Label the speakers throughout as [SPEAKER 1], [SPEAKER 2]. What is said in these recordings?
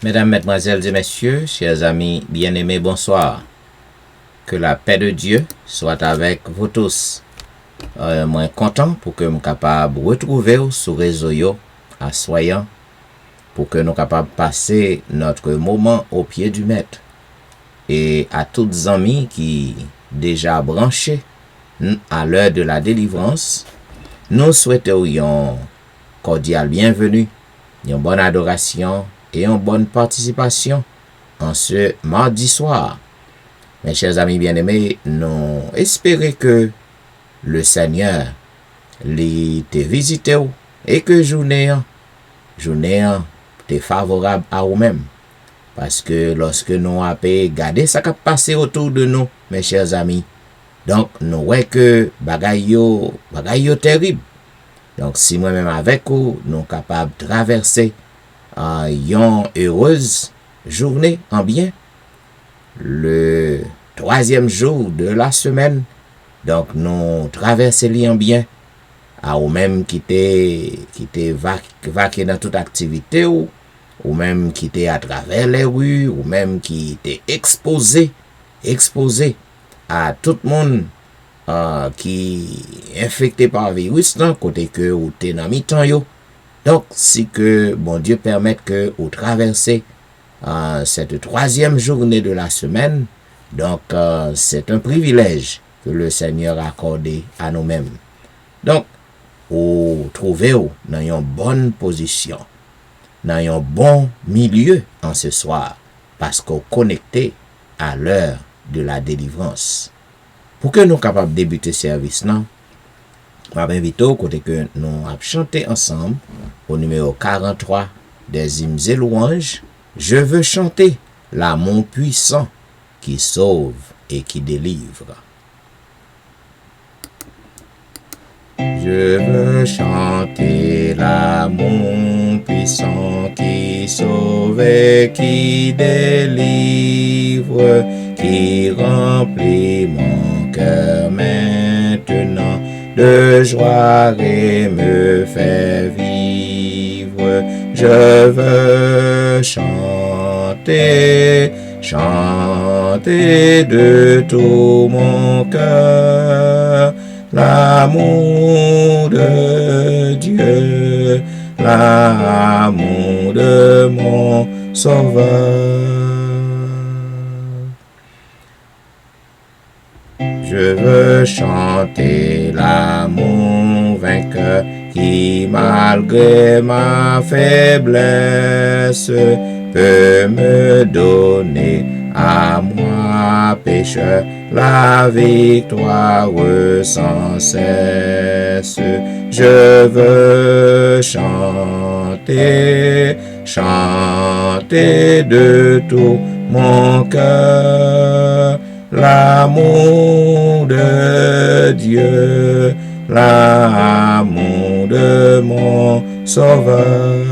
[SPEAKER 1] Mesdames, Mesdemoiselles et Messieurs, chers amis bien-aimés, bonsoir. Que la paix de Dieu soit avec vous tous. Moi content pour que nous capable retrouver sur réseau yo à soyant pour que nous capable passer notre moment au pied du maître. Et à toutes les amis qui déjà branchés à l'heure de la délivrance, nous souhaitons une cordiale bienvenue, une bonne adoration et une bonne participation en ce mardi soir. Mes chers amis bien-aimés, nous espérons que le Seigneur te visite et que journée est favorable à vous-même. Parce que lorsque nous avons regardé ce qui passé autour de nous, mes chers amis, donc nous voyons que bagay yo terrible. Donc si moi-même avec vous, nous sommes capables de traverser une heureuse journée en bien, le 3e jour de la semaine, donc nous traversons en bien, à ou même qui était vaqué dans toute activité ou même qui était à travers les rues, ou même qui était exposé à tout le monde qui est infecté par le virus, côté que ou t'es dans mi-temps yo. Donc, si que bon Dieu permette que vous traversez cette 3e journée de la semaine, donc c'est un privilège que le Seigneur a accordé à nous-mêmes. Donc, vous trouvez-vous dans une bonne position, dans un bon milieu en ce soir, parce qu'on est connecté à l'heure de la délivrance. Pour que nous soyons capables de débuter ce service, je vais inviter au côté que nous avons chanté ensemble au numéro 43 des hymnes et louanges. Je veux chanter l'amour puissant qui sauve et qui délivre. Je veux chanter l'amour puissant qui sauve et qui délivre, qui remplit mon cœur maintenant de joie et me fait vivre. Je veux chanter de tout mon cœur l'amour de Dieu, l'amour de mon Sauveur. Je veux chanter l'amour vainqueur qui, malgré ma faiblesse, peut me donner à moi, pécheur, la victoire sans cesse. Je veux chanter de tout mon cœur l'amour de Dieu, l'amour de mon Sauveur.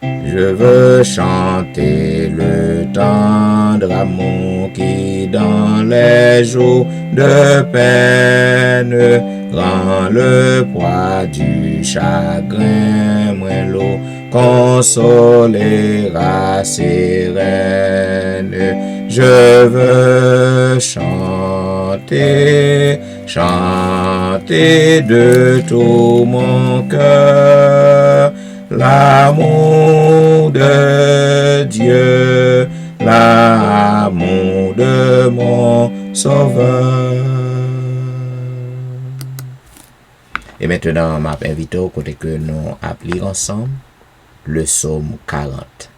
[SPEAKER 1] Je veux chanter le tendre amour qui dans les jours de peine rend le poids du chagrin moins lourd, consolera sereine. Je veux chanter chanter de tout mon cœur l'amour de Dieu, l'amour de mon Sauveur. Et maintenant, m'a invité au côté que nous appelons ensemble le psaume 40.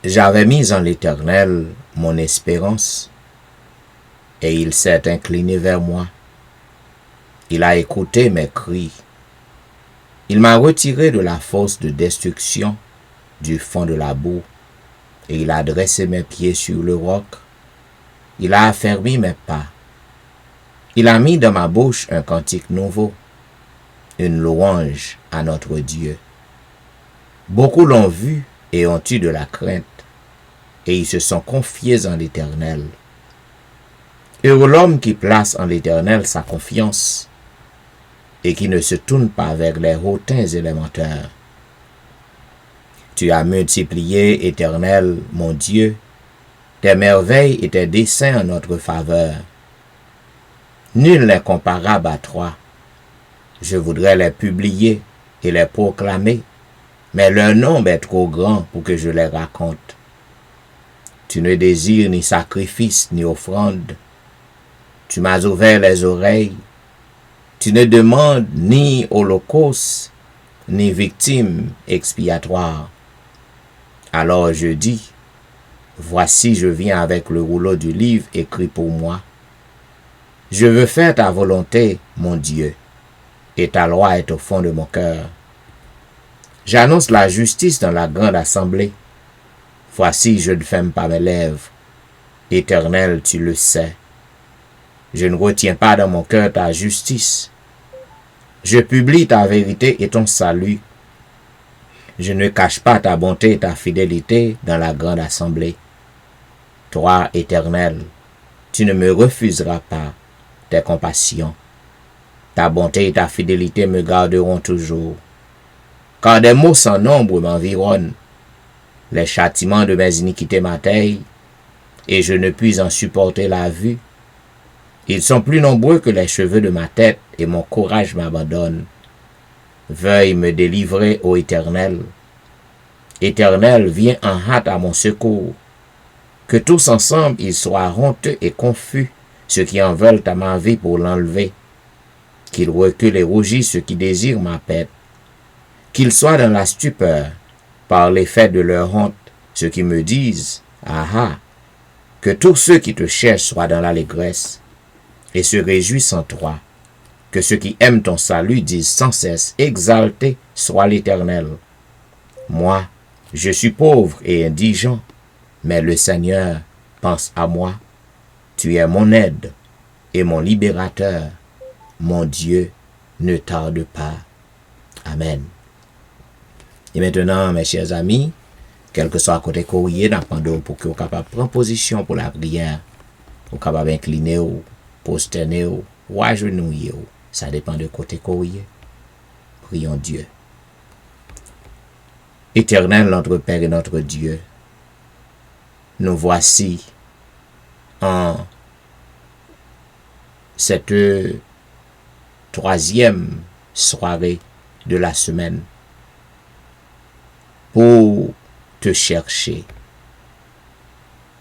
[SPEAKER 1] J'avais mis en l'Éternel mon espérance, et il s'est incliné vers moi. Il a écouté mes cris. Il m'a retiré de la fosse de destruction, du fond de la boue, et il a dressé mes pieds sur le roc. Il a affermi mes pas. Il a mis dans ma bouche un cantique nouveau, une louange à notre Dieu. Beaucoup l'ont vu et ont eu de la crainte, et ils se sont confiés en l'Éternel. Heureux l'homme qui place en l'Éternel sa confiance, et qui ne se tourne pas vers les hautains et les menteurs. Tu as multiplié, Éternel, mon Dieu, tes merveilles et tes desseins en notre faveur. Nul n'est comparable à toi. Je voudrais les publier et les proclamer, mais leur nombre est trop grand pour que je les raconte. Tu ne désires ni sacrifice ni offrande. Tu m'as ouvert les oreilles. Tu ne demandes ni holocauste, ni victime expiatoire. Alors je dis, voici je viens avec le rouleau du livre écrit pour moi. Je veux faire ta volonté, mon Dieu, et ta loi est au fond de mon cœur. J'annonce la justice dans la grande assemblée. Voici, je ne ferme pas mes lèvres. Éternel, tu le sais. Je ne retiens pas dans mon cœur ta justice. Je publie ta vérité et ton salut. Je ne cache pas ta bonté et ta fidélité dans la grande assemblée. Toi, Éternel, tu ne me refuseras pas tes compassions. Ta bonté et ta fidélité me garderont toujours. Car des maux sans nombre m'environnent. Les châtiments de mes iniquités m'atteignent, et je ne puis en supporter la vue. Ils sont plus nombreux que les cheveux de ma tête, et mon courage m'abandonne. Veuille me délivrer, ô Éternel. Éternel, viens en hâte à mon secours. Que tous ensemble ils soient honteux et confus, ceux qui en veulent à ma vie pour l'enlever. Qu'ils reculent et rougissent ceux qui désirent ma pète. Qu'ils soient dans la stupeur, par l'effet de leur honte, ceux qui me disent, ah ah, que tous ceux qui te cherchent soient dans l'allégresse, et se réjouissent en toi. Que ceux qui aiment ton salut disent sans cesse, exalté soit l'Éternel. Moi, je suis pauvre et indigent, mais le Seigneur pense à moi. Tu es mon aide et mon libérateur. Mon Dieu, ne tarde pas. Amen. Et maintenant, mes chers amis, quel que soit à côté courrier, n'attendons pour que vous capable prendre position pour la prière, vous capable incliner ou posterner ou agenouiller. Ça dépend de côté courrier. Prions Dieu. Éternel, notre Père et notre Dieu, nous voici en cette troisième soirée de la semaine pour te chercher.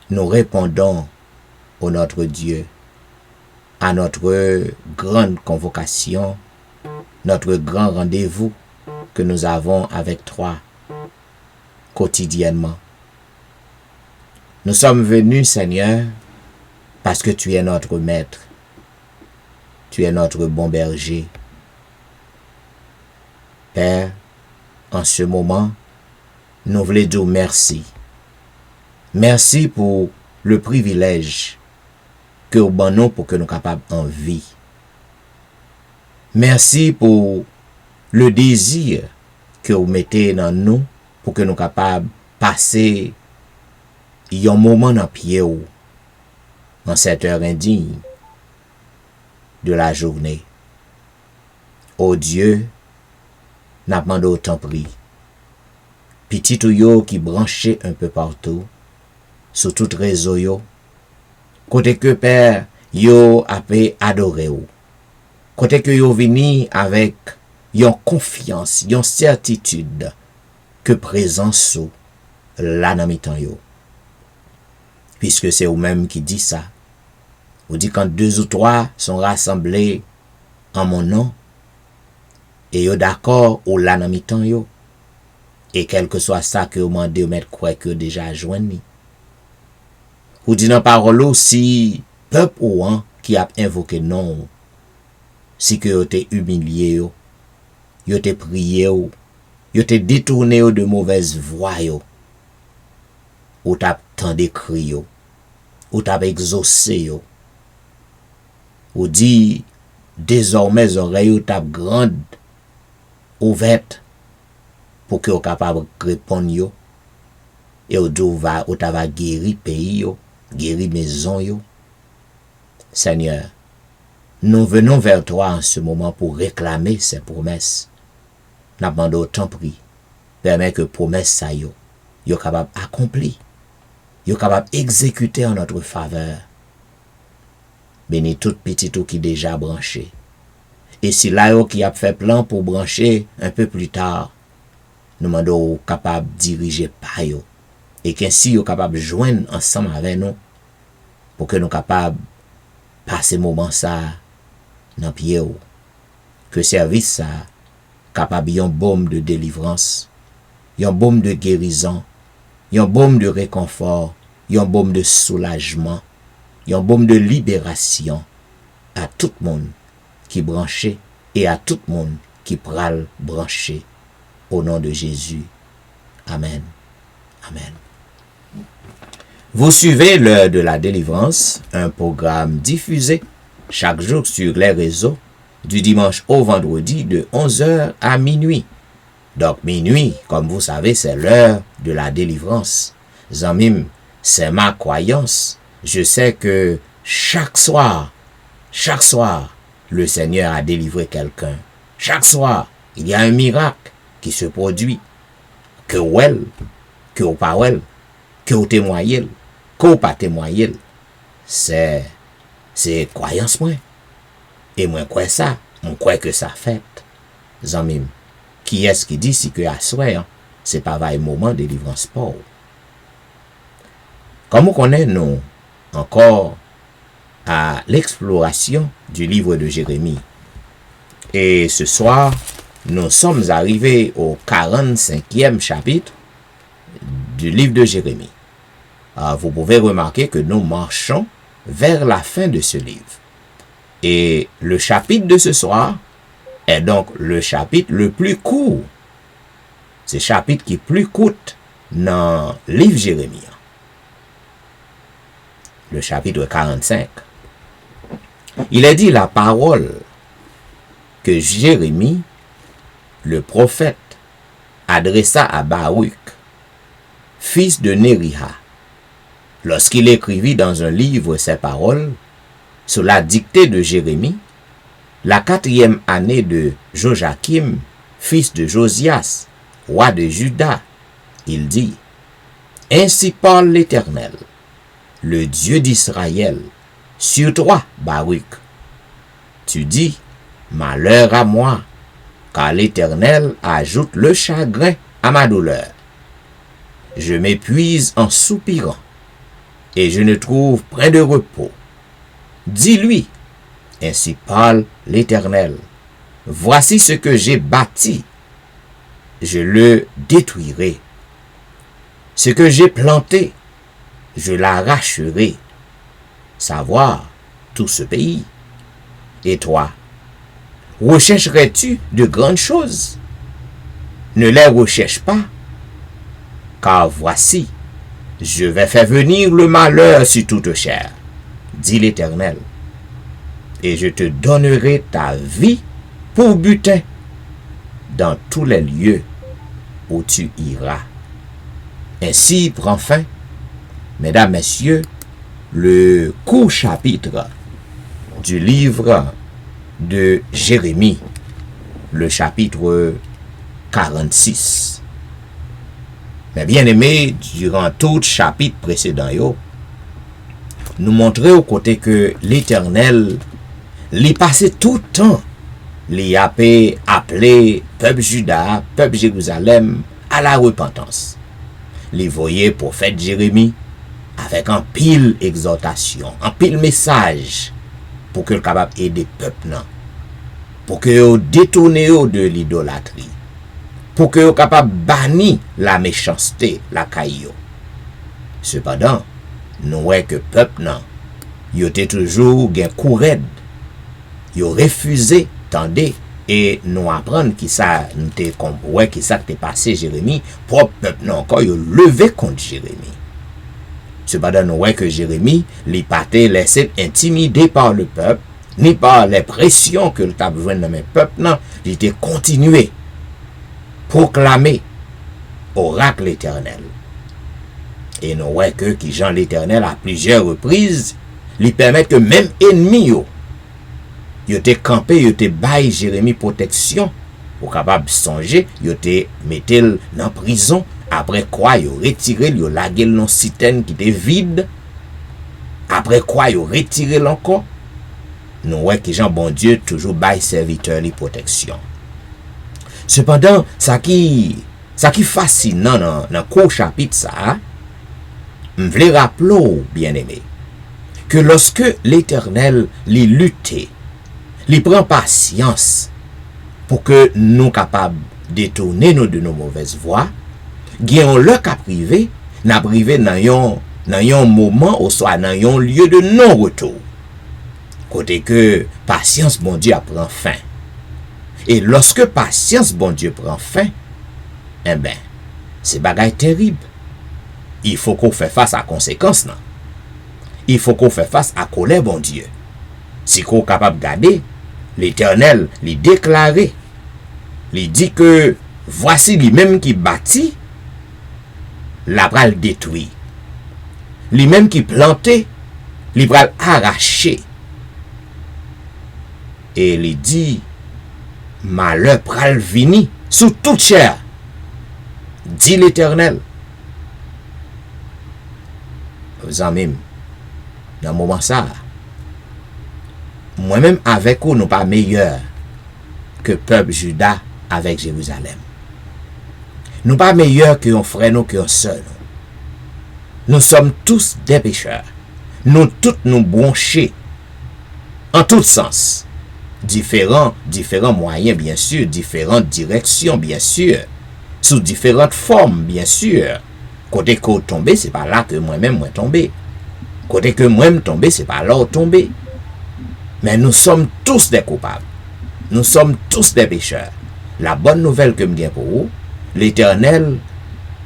[SPEAKER 1] Nous répondons au notre Dieu à notre grande convocation, notre grand rendez-vous que nous avons avec toi quotidiennement. Nous sommes venus, Seigneur, parce que tu es notre maître. Tu es notre bon berger. Père, en ce moment, nous voulons dire merci. Merci pour le privilège que vous donnez pour que nous soyons capables en vie. Merci pour le désir que vous mettez dans nous pour que nous soyons capables de passer un moment dans pied en cette heure indigne de la journée. Oh Dieu, n'a demandé autant pris. Petit tuyau qui branchait un peu partout, sur tout réseau yo. Côté que Père, yo apé adoré ou. Côté que yo vini avec yon confiance, yon certitude que présence ou là dans mi-temps yo. Puisque c'est ou même qui dit ça. Ou dit quand 2 ou 3 sont rassemblés en mon nom, et yo d'accord ou là dans mi-temps yo. Et quel que soit ça que vous demandez ou mettre quoi que déjà joindre. Ou dit dans parole si peuple ou an qui a invoqué non, si que yo te humilié yo te prié yo te détourné de mauvaises voies ou t'a tendé cri ou t'a exaucé ou dit désormais oreilles t'a grande ouverte pour que vous capable répondre yo et ou t'a va guérir pays yo, guérir maison yo. Seigneur, nous venons vers toi en ce moment pour réclamer ces promesses. Nous demandons autant prix. Permet que promesses ça yo capable accomplir. Yo capable exécuter en notre faveur. Bénis tout petit tout qui déjà branché. Et si là yo qui a fait plan pour brancher un peu plus tard, nous demandons capable de diriger par yo. Et qu'ainsi yo capable de joindre ensemble avec nous pour que nous capables passer moment ça dans pied ou. Que service ça capable yon baume de délivrance, yon baume de guérison, yon baume de réconfort, yon baume de soulagement, yon baume de libération à tout le monde qui branché et à tout le monde qui pral branché au nom de Jésus. Amen. Amen. Vous suivez l'heure de la délivrance, un programme diffusé chaque jour sur les réseaux du dimanche au vendredi de 11h à minuit. Donc minuit, comme vous savez, c'est l'heure de la délivrance. Zamim, c'est ma croyance. Je sais que chaque soir, le Seigneur a délivré quelqu'un. Chaque soir, il y a un miracle qui se produit. Que well, que ou pas well, que ou témoignez, que ou pas témoignez. C'est croyance moi. Et moi quoi ça, on croit que ça fait. Zamim, qui est-ce qui dit si que à soir, c'est pas un moment de délivrance pour. Comme on connaît nous encore à l'exploration du livre de Jérémie. Et ce soir, nous sommes arrivés au 45e chapitre du livre de Jérémie. Alors, vous pouvez remarquer que nous marchons vers la fin de ce livre. Et le chapitre de ce soir est donc le chapitre le plus court. C'est le chapitre qui est plus court dans le livre Jérémie. Le chapitre 45. Il est dit la parole que Jérémie, le prophète, adressa à Baruch, fils de Nériha, lorsqu'il écrivit dans un livre ces paroles, sous la dictée de Jérémie, la 4e année de Joachim, fils de Josias, roi de Juda, il dit, « Ainsi parle l'Éternel, le Dieu d'Israël, sur toi, Baruch. Tu dis, malheur à moi, car l'Éternel ajoute le chagrin à ma douleur. Je m'épuise en soupirant, et je ne trouve point de repos. Dis-lui, ainsi parle l'Éternel, voici ce que j'ai bâti, je le détruirai. Ce que j'ai planté, je l'arracherai. Savoir tout ce pays. Et toi, rechercherais-tu de grandes choses? Ne les recherche pas, car voici, je vais faire venir le malheur sur toute chair, dit l'Éternel, et je te donnerai ta vie pour butin dans tous les lieux où tu iras. Ainsi prend fin, mesdames, messieurs, le court chapitre du livre de Jérémie, le chapitre 46. Mais bien aimé, durant tout chapitre précédent, nous montrer au côté que l'Éternel, lui passé tout le temps, lui a appelé peuple Juda, peuple Jérusalem à la repentance. Les voyait prophète Jérémie avec un pile exhortation, un pile message pour que le capable aider peuple non, pour que détourner de l'idolâtrie, pour que capable bannir la méchanceté, la caillou. Cependant, nous voyons que peuple non, il était toujours gen courade, il refusé tendez et nous apprendre qui ça nous te ouais qui ça t'est passé Jérémie propre peuple non encore il levé contre Jérémie. Cependant nous voyons que Jérémie lui pas laissé intimider par le peuple ni par les pressions que le t'a besoin dans mes peuples non, il était continué proclamer oracle l'Éternel. Et nous voyons que qui Jean l'Éternel à plusieurs reprises lui permet que même ennemi yo te campé, yo te bail Jérémie protection pour capable songer, yo te mettel dans prison après quoi yo retiré yo lagué dans citerne qui était vide. Après quoi yo retiré encore. Nous ouais que Jean bon Dieu toujours bail serviteur li protection. Cependant, ça qui fascinant dans court chapitre ça, m'vle rappeler bien-aimé que lorsque l'Éternel li luttait, il prend patience pour que nous capables de détourner nous de nos mauvaises voies, gagnons le cas privé, n'a privé dans un moment ou soit dans un lieu de non-retour. Côté que patience bon Dieu prend fin. Et lorsque patience bon Dieu prend fin, eh ben, c'est bagaille terrible. Il faut qu'on fasse face à conséquences non. Il faut qu'on fasse face à colère bon Dieu. Si qu'on est capable de garder, l'Éternel lui déclaré, lui dit que voici lui-même qui bâtit, la pral détruit. Lui-même qui planté, lui pral arraché. Et lui dit, malheur pral vini sous toute chair, dit l'Éternel. Vous en même, dans le moment ça, moi-même avec vous, nous pas meilleurs que peuple Juda avec Jérusalem. Nous pas meilleurs que un frère, nous que un seul. Nous sommes tous des pécheurs. Nous tous nous bronchés en tous sens. Différents moyens, bien sûr, différentes directions, bien sûr, sous différentes formes, bien sûr. Côté que vous tombez, c'est pas là que moi-même moi tombé. Côté que moi-même tombé, c'est pas là où tombé. Mais nous sommes tous des coupables. Nous sommes tous des pécheurs. La bonne nouvelle que me dis pour vous, l'Éternel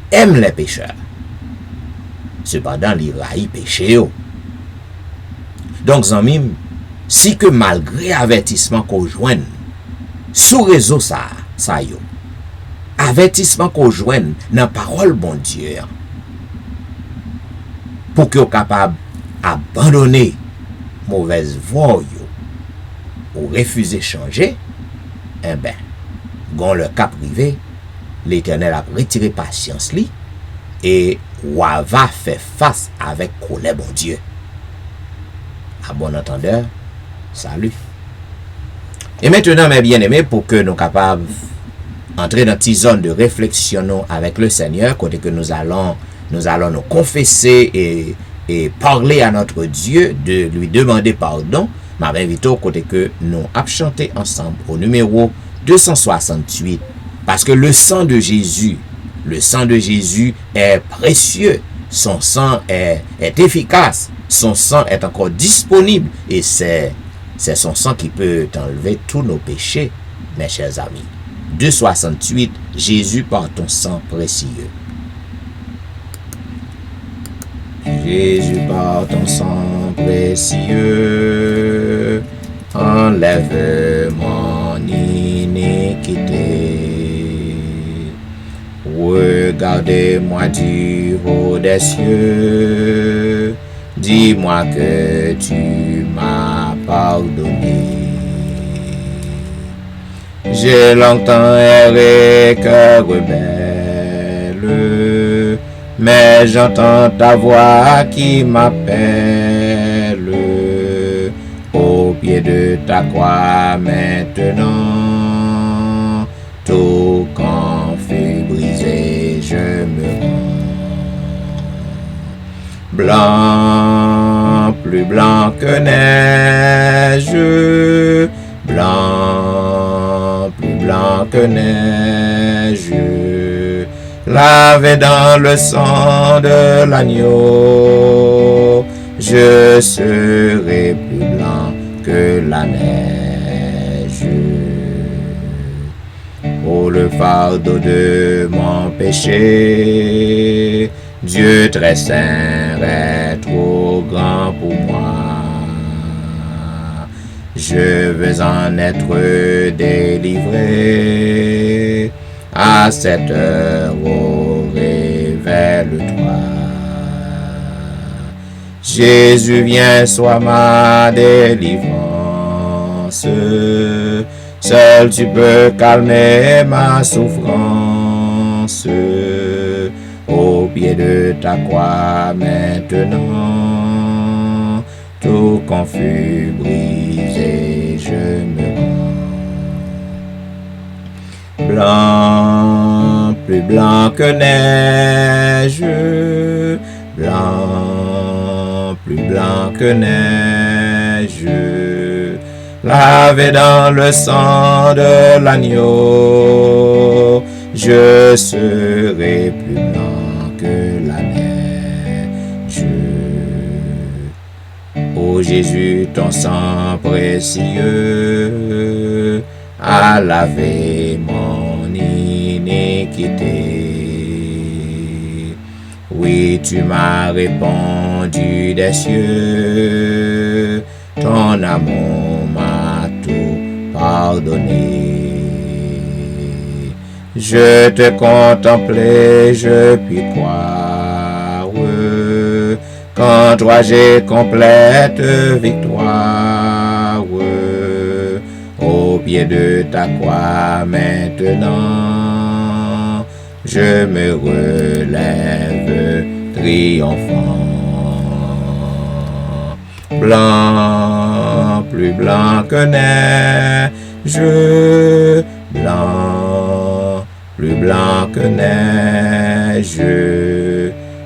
[SPEAKER 1] aime les pécheurs. Cependant, il haït péché. Donc, Zamim, si que malgré avertissement qu'on joigne, sous réseau ça yo, avertissement qu'on joigne dans parole bon Dieu, pour que vous capable abandonner mauvaise voie ou refuser changer, eh ben, dans le cas privé, l'Éternel a retiré patience li et ou va faire face avec colère bon Dieu. À bon entendeur, salut. Et maintenant, mes bien-aimés, pour que nous capables entrer dans une zone de réflexion avec le Seigneur, côté que nous allons nous confesser et parler à notre Dieu, de lui demander pardon, m'a invité au côté que nous avons chanté ensemble au numéro 268. Parce que le sang de Jésus est précieux. Son sang est efficace. Son sang est encore disponible. Et c'est son sang qui peut enlever tous nos péchés, mes chers amis. 268, Jésus par ton sang précieux. Jésus par ton sang précieux, enlève mon iniquité. Regardez-moi du haut des cieux, dis-moi que tu m'as pardonné. J'ai longtemps erré, cœur rebelle, mais j'entends ta voix qui m'appelle. pied de ta croix maintenant. Tout quand fut brisé, je me rends. Blanc, plus blanc que neige, blanc, plus blanc que neige, lavé dans le sang de l'agneau, je serai plus blanc que la neige. Oh, le fardeau de mon péché, Dieu très saint est trop grand pour moi. Je veux en être délivré. À cette heure, oh, révèle-toi. Jésus, viens, sois ma délivrance. Seul tu peux calmer ma souffrance. Au pied de ta croix maintenant, tout quand fut brisé, je me rends. Blanc, plus blanc que neige, blanc, plus blanc que neige, lavé dans le sang de l'agneau, je serai plus blanc que la neige. Ô Jésus, ton sang précieux a lavé mon iniquité. Oui, tu m'as répandu des cieux, ton amour m'a tout pardonné. Je te contemplais, je puis croire qu'en toi j'ai complète victoire. Au pied de ta croix maintenant, je me relève triomphant. Blanc, plus blanc que neige, blanc, plus blanc que neige,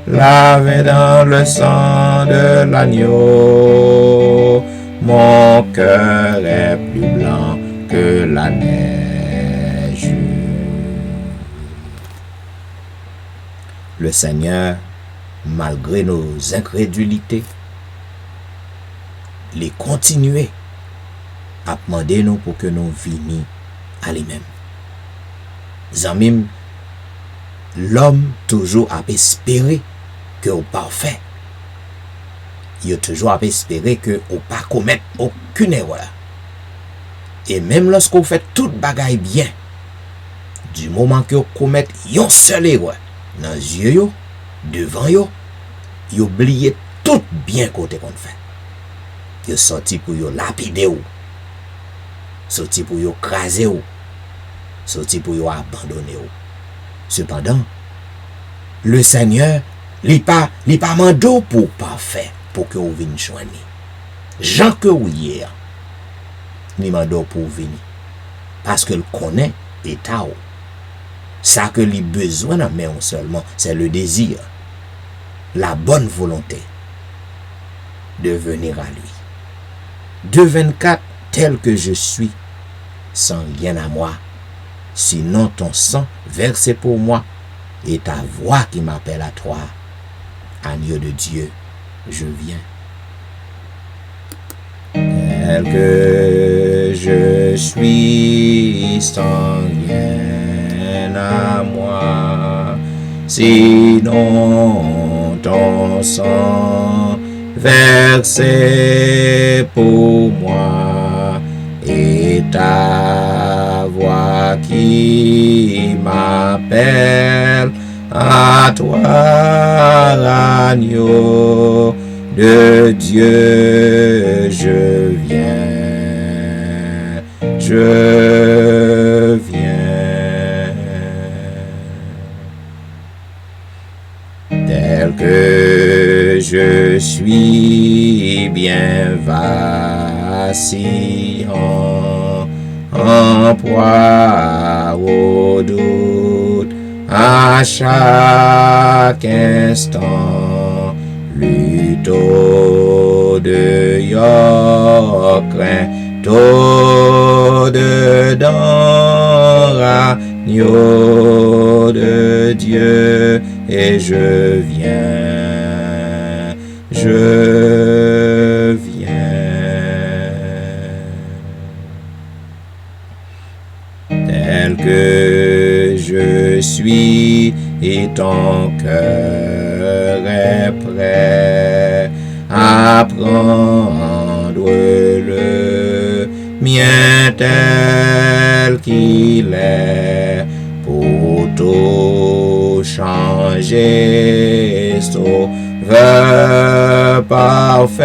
[SPEAKER 1] lavé dans le sang de l'agneau, mon cœur est plus blanc que la neige. Le Seigneur, malgré nos incrédulités, les continuer à demander nous pour que nous vinions à lui-même. Zamim, l'homme toujours a espéré que au parfait. Il a toujours a espéré que au pas commettre aucune erreur. Et même lorsqu'on fait toute bagaille bien, du moment que vous commettez une seule erreur dans les yeux, devant vous, vous oubliez tout bien côté qu'on fait. Vous sorti pour vous lapider ou, sorti pour vous craser ou, sorti pour vous abandonner ou. Cependant, le Seigneur, il pas mando pour parfait, pour que vous veniez joindre. Jean que vous hier, il mando pour venir. Parce qu'il connaît état ou. Ça que les besoins n'a mais seulement, c'est le désir, la bonne volonté de venir à lui. 2,24 tel que je suis, sans rien à moi, sinon ton sang versé pour moi et ta voix qui m'appelle à toi. Agneau de Dieu, je viens. Tel que je suis, sans rien à moi, sinon ton sang versé pour moi et ta voix qui m'appelle à toi, agneau de Dieu, je viens, je viens. Tel que je suis, bien va vacillant, en proie au doute, à chaque instant, lutte au-dehors, crainte au-dedans, agneau de Dieu, et je viens, je viens. Tel que je suis, et ton cœur est prêt à prendre le mien tel qu'il est, pour tout changer, sauveur parfait,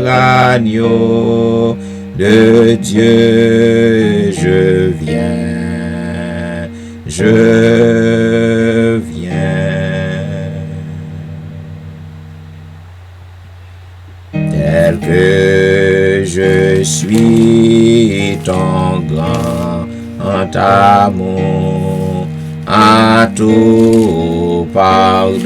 [SPEAKER 1] agneau de Dieu, je viens, je viens. Tel que je suis, ton grand amour à tout pardonner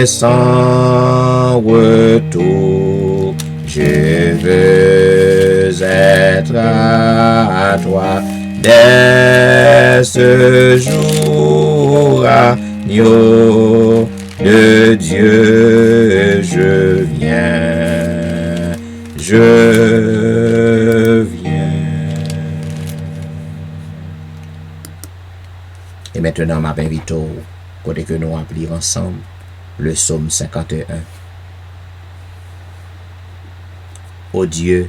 [SPEAKER 1] sans retour. Je veux être à toi dès ce jour, agneau de Dieu, je viens, je viens. Et maintenant, ma invite au côté que nous appelons ensemble le psaume 51. Ô Dieu,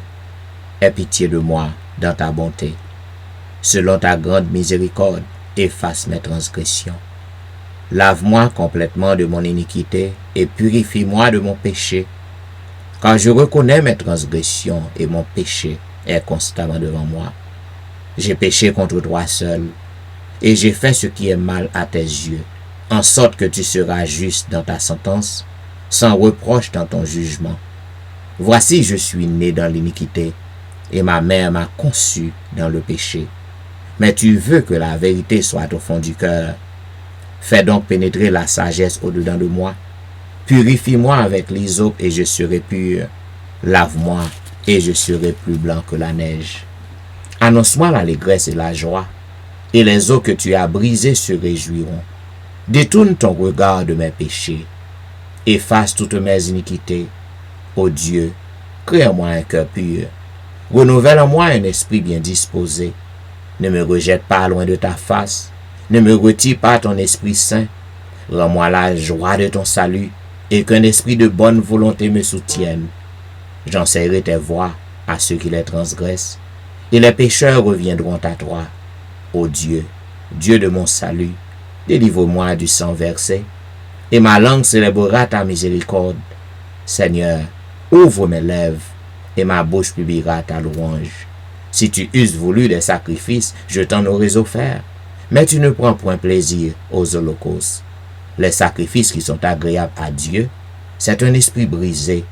[SPEAKER 1] aie pitié de moi dans ta bonté. Selon ta grande miséricorde, efface mes transgressions. Lave-moi complètement de mon iniquité et purifie-moi de mon péché. Car je reconnais mes transgressions et mon péché est constamment devant moi. J'ai péché contre toi seul et j'ai fait ce qui est mal à tes yeux, en sorte que tu seras juste dans ta sentence, sans reproche dans ton jugement. Voici, je suis né dans l'iniquité, et ma mère m'a conçu dans le péché. Mais tu veux que la vérité soit au fond du cœur. Fais donc pénétrer la sagesse au-dedans de moi. Purifie-moi avec l'hysope et je serai pur. Lave-moi et je serai plus blanc que la neige. Annonce-moi l'allégresse et la joie, et les eaux que tu as brisées se réjouiront. Détourne ton regard de mes péchés. Efface toutes mes iniquités. Ô Dieu, crée en moi un cœur pur. Renouvelle en moi un esprit bien disposé. Ne me rejette pas loin de ta face. Ne me retire pas ton Esprit Saint. Rends-moi la joie de ton salut et qu'un esprit de bonne volonté me soutienne. J'enseignerai tes voies à ceux qui les transgressent, et les pécheurs reviendront à toi. Ô Dieu, Dieu de mon salut, délivre-moi du sang versé, et ma langue célébrera ta miséricorde. Seigneur, ouvre mes lèvres, et ma bouche publiera ta louange. Si tu eusses voulu des sacrifices, je t'en aurais offert, mais tu ne prends point plaisir aux holocaustes. Les sacrifices qui sont agréables à Dieu, c'est un esprit brisé.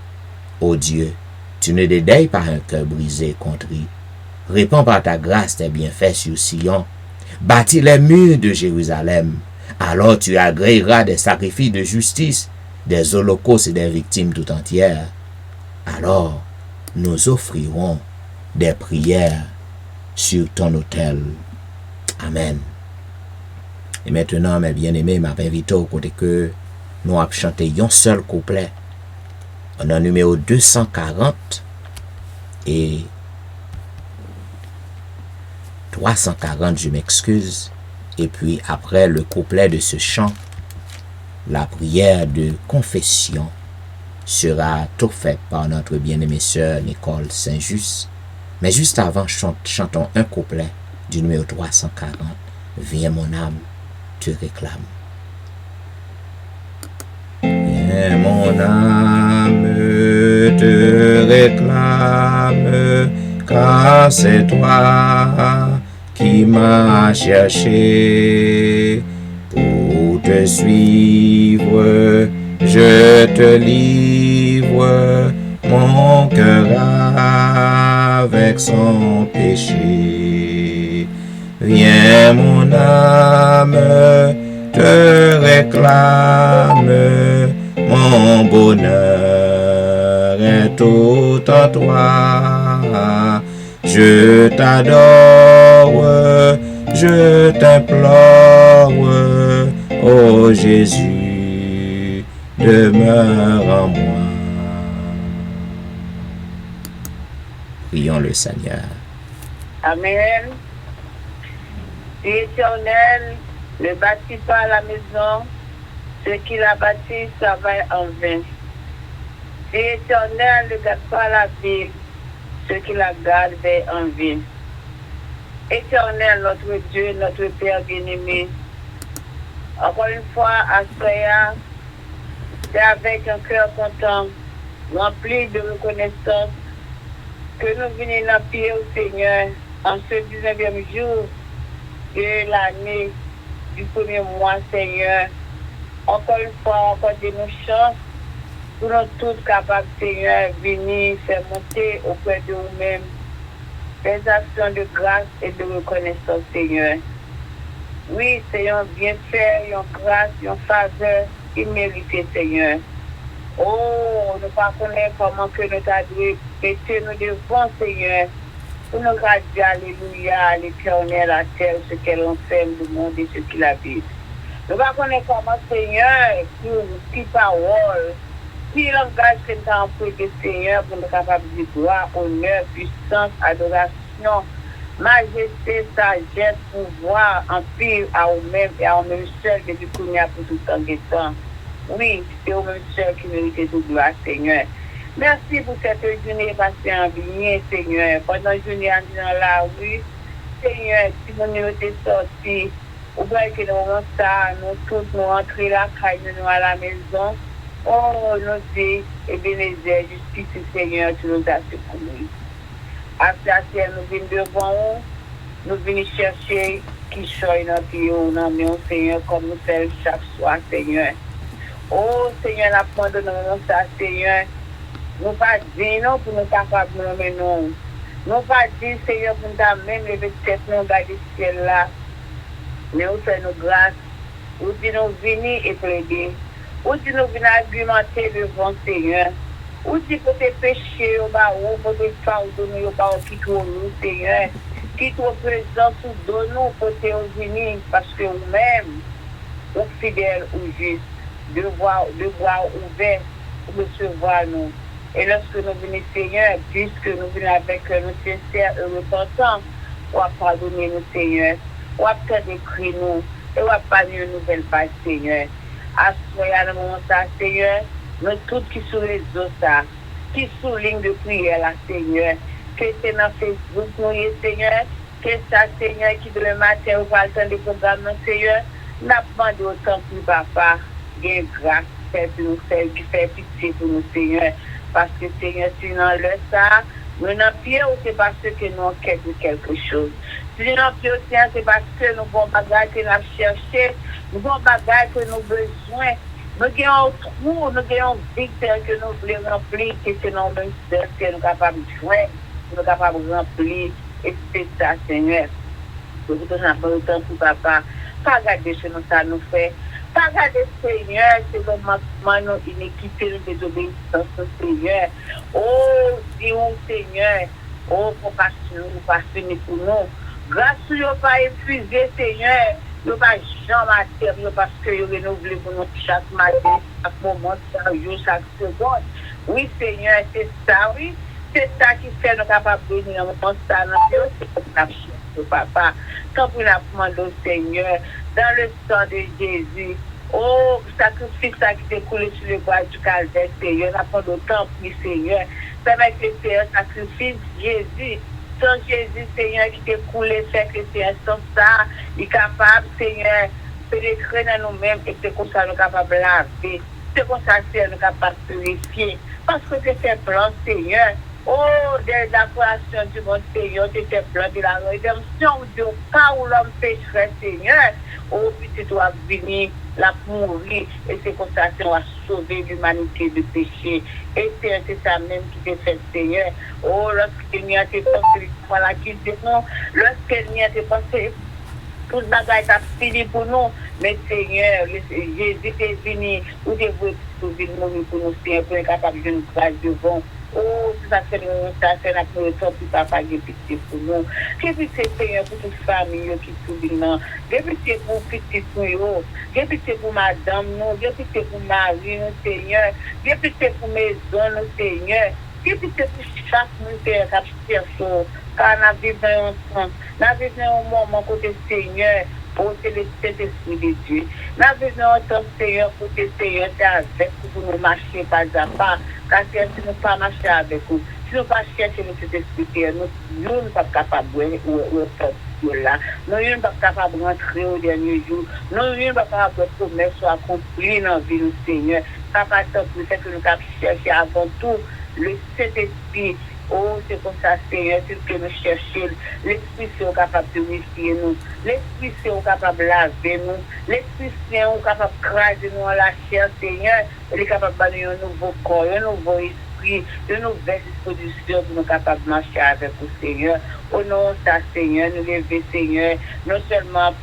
[SPEAKER 1] Ô Dieu, tu ne dédaignes pas un cœur brisé et contrit. Répands par ta grâce tes bienfaits sur Sion. Bâtis les murs de Jérusalem. Alors tu agréeras des sacrifices de justice, des holocaustes et des victimes tout entières. Alors nous offrirons des prières sur ton autel. Amen. Et maintenant, mes bien-aimés, m'a invité au côté que nous avons chanté un seul couplet. On a numéro 240 et 340, je m'excuse. Et puis après le couplet de ce chant, la prière de confession sera tout faite par notre bien-aimée sœur Nicole Saint-Just. Mais juste avant, chantons un couplet du numéro 340. Viens mon âme, te réclame. Viens mon âme, te réclame, car c'est toi qui m'as cherché. Pour te suivre, je te livre mon cœur avec son péché. Viens mon âme, te réclame, mon bonheur est tout en toi. Je t'adore, je t'implore, ô Jésus, demeure en moi. Prions le Seigneur.
[SPEAKER 2] Amen. Dieu éternel, ne bâtis pas la maison, ceux qui la bâtissent travaillent en vain. Dieu éternel, ne garde pas la ville, ceux qui la gardent veillent en vain. Éternel, notre Dieu, notre Père bien-aimé, encore une fois, à Soya, c'est avec un cœur content, rempli de reconnaissance, que nous venons dans le pied au Seigneur en ce 19e jour de l'année du premier mois, Seigneur. Encore une fois, accordez-nous chance pour nous tous capables, Seigneur, venir faire monter auprès de vous-mêmes des actions de grâce et de reconnaissance, Seigneur. Oui, Seigneur, bien fait, une grâce, une faveur imméritée, Seigneur. Oh, nous ne connaissons pas comment que nous t'adouons, mettez-nous devant, Seigneur, pour nous dire Alléluia, l'Éternel, la terre, ce qu'elle enferme, le monde et ce qu'il habite. Nous ne connaissons pas comment, Seigneur, qui parole, qui langage que nous avons employé, Seigneur, pour nous capables de dire gloire, honneur, puissance, adoration, majesté, sagesse, pouvoir, empire à vous-même et à vous-même seul depuis qu'on y a pour tout temps de temps. Oui, c'est vous-même seul qui mérite toute gloire, Seigneur. Merci pour cette journée passée en vie, Seigneur. Pendant la journée en dans la rue, Seigneur, si nous nous sommes sortis, ou bien que nous avons ça, nous tous nous entrons là, nous à la maison. Oh, nous dit, et bénézer, justice, Seigneur, tu nous as secourus. Après ça, nous venons devant vous, nous venons chercher qui choisit notre pays, nous Seigneur, comme nous faisons chaque soir, Seigneur. Oh, Seigneur, nous abandonnons ça, Seigneur. Nous pas dire non pour nous capables de nous mener non. Nous pas dire, Seigneur, pour nous même lever tête, nous regarder le ciel là. Mais nous faisons nos grâces. Nous disons venir et plaider. Nous disons venir argumenter devant Seigneur. Nous disons pour tes péchés, pour tes fardeaux, qui trouve nous, Seigneur. Qui trouve présent sous nous pour te venir parce que nous-mêmes, nous fidèles ou justes, devoir ouvert pour recevoir nous. Et lorsque nous venons, Seigneur, puisque nous venons avec nous sincères et repentants, on va pardonner nous, Seigneur. On va faire décrire nous. Et on va parler une nouvelle page, Seigneur. À ce moment là, Seigneur, nous tous qui sont les autres, qui sont ligne de prière, là, Seigneur. Que c'est dans Facebook, nous, Seigneur. Que ça, Seigneur, qui de le matin, on va le temps de programme, Seigneur. N'a pas demandé autant pour papa. Bien grâce, pour nous faire, qui fait pitié pour nous, Seigneur. Parce que, Seigneur, si nous avons ça, nous n'avons pas c'est parce que nous avons quelque chose. Si nous n'avons pas c'est parce que nous avons bagage que nous avons cherché, nous avons bagage que nous avons besoin. Nous avons un trou, nous avons un vide que nous voulons remplir, que c'est nous même seuls que nous sommes capables de joindre, nous sommes capables de remplir. Et c'est ça, Seigneur. Nous avons pas le temps pour papa. Pas regarder ce que nous fait. Pas regarder, Seigneur, c'est le manquement, nous, inéquité, nous désobéissance, Seigneur. Oh, dis-nous, Seigneur, oh, compassion, nous pas fini pour nous. Grâce à nous, pas épuisé, Seigneur, nous pas jamais à terre, parce que nous renouvelons pour nous chaque matin, chaque moment, chaque jour, chaque seconde. Oui, Seigneur, c'est ça, oui. C'est ça qui fait nous capables de venir dans mon ça, c'est papa. Quand vous l'avez demandé au Seigneur, dans le sang de Jésus, oh, sacrifice ça qui découle sur le bois du calvaire, Seigneur, n'a pas d'autant plus, Seigneur. Permet que le Seigneur sacrifice Jésus. Sans Jésus, Seigneur, qui découle, fait que le Seigneur, sans ça, il est capable, Seigneur, de pénétrer dans nous-mêmes et c'est comme ça nous sommes capables de laver. C'est comme ça, Seigneur, nous sommes capables de purifier. Parce que c'est un plan, Seigneur. Oh, des décorations du monde, Seigneur, tu étais blanc de la rédemption, Dieu, pas où l'homme pécherait, Seigneur. Oh, puis tu dois venir là pour mourir. Et c'est comme ça qu'on va sauver l'humanité du péché. Et c'est ça même qui te fait, Seigneur. Oh, lorsque nous avons pensé, voilà, qui dit non, lorsque nous avons pensé, tout le bagage est fini pour nous. Mais Seigneur, Jésus est venu, ou de vous pour venir mourir pour nous, Seigneur, pour être capable de nous grâce devant. Oh, tout ça fait nous, ça fait la pour papa, qui pitié pour nous. Que pitié, Seigneur, pour toute famille qui souffre maintenant. Que pitié pour petit pour nous. Que pitié pour madame, nous. Que pitié pour mari, nous, Seigneur. Que pitié pour maison, nous, Seigneur. Que pitié pour chaque monde, Seigneur, car nous vivons ensemble. Nous vivons un moment côté Seigneur, pour le Saint-Esprit de Dieu. Nous vivons ensemble, Seigneur, pour que Seigneur t'es avec pour nous marcher pas à pas. Car si nous ne pas marcher avec vous, si nous ne pas chercher le Saint-Esprit, nous ne sommes pas capables de là. Nous ne sommes pas capables de rentrer au dernier jour. Nous ne sommes pas capables de promesses soit accomplie dans la vie du Seigneur. Papa, tant que que nous avons cherché avant tout le Saint-Esprit. Oh, c'est comme ça, Seigneur, c'est ce que nous cherchons. L'Esprit Saint est capable de purifier nous. L'Esprit Saint est capable de laver nous. L'Esprit Saint est capable de craser nous en la chair, Seigneur. Il est capable de donner un nouveau corps, un nouveau esprit, une nouvelle disposition pour nous capables de marcher avec vous, Seigneur. Au nom de ça, Seigneur, nous lever, Seigneur, non seulement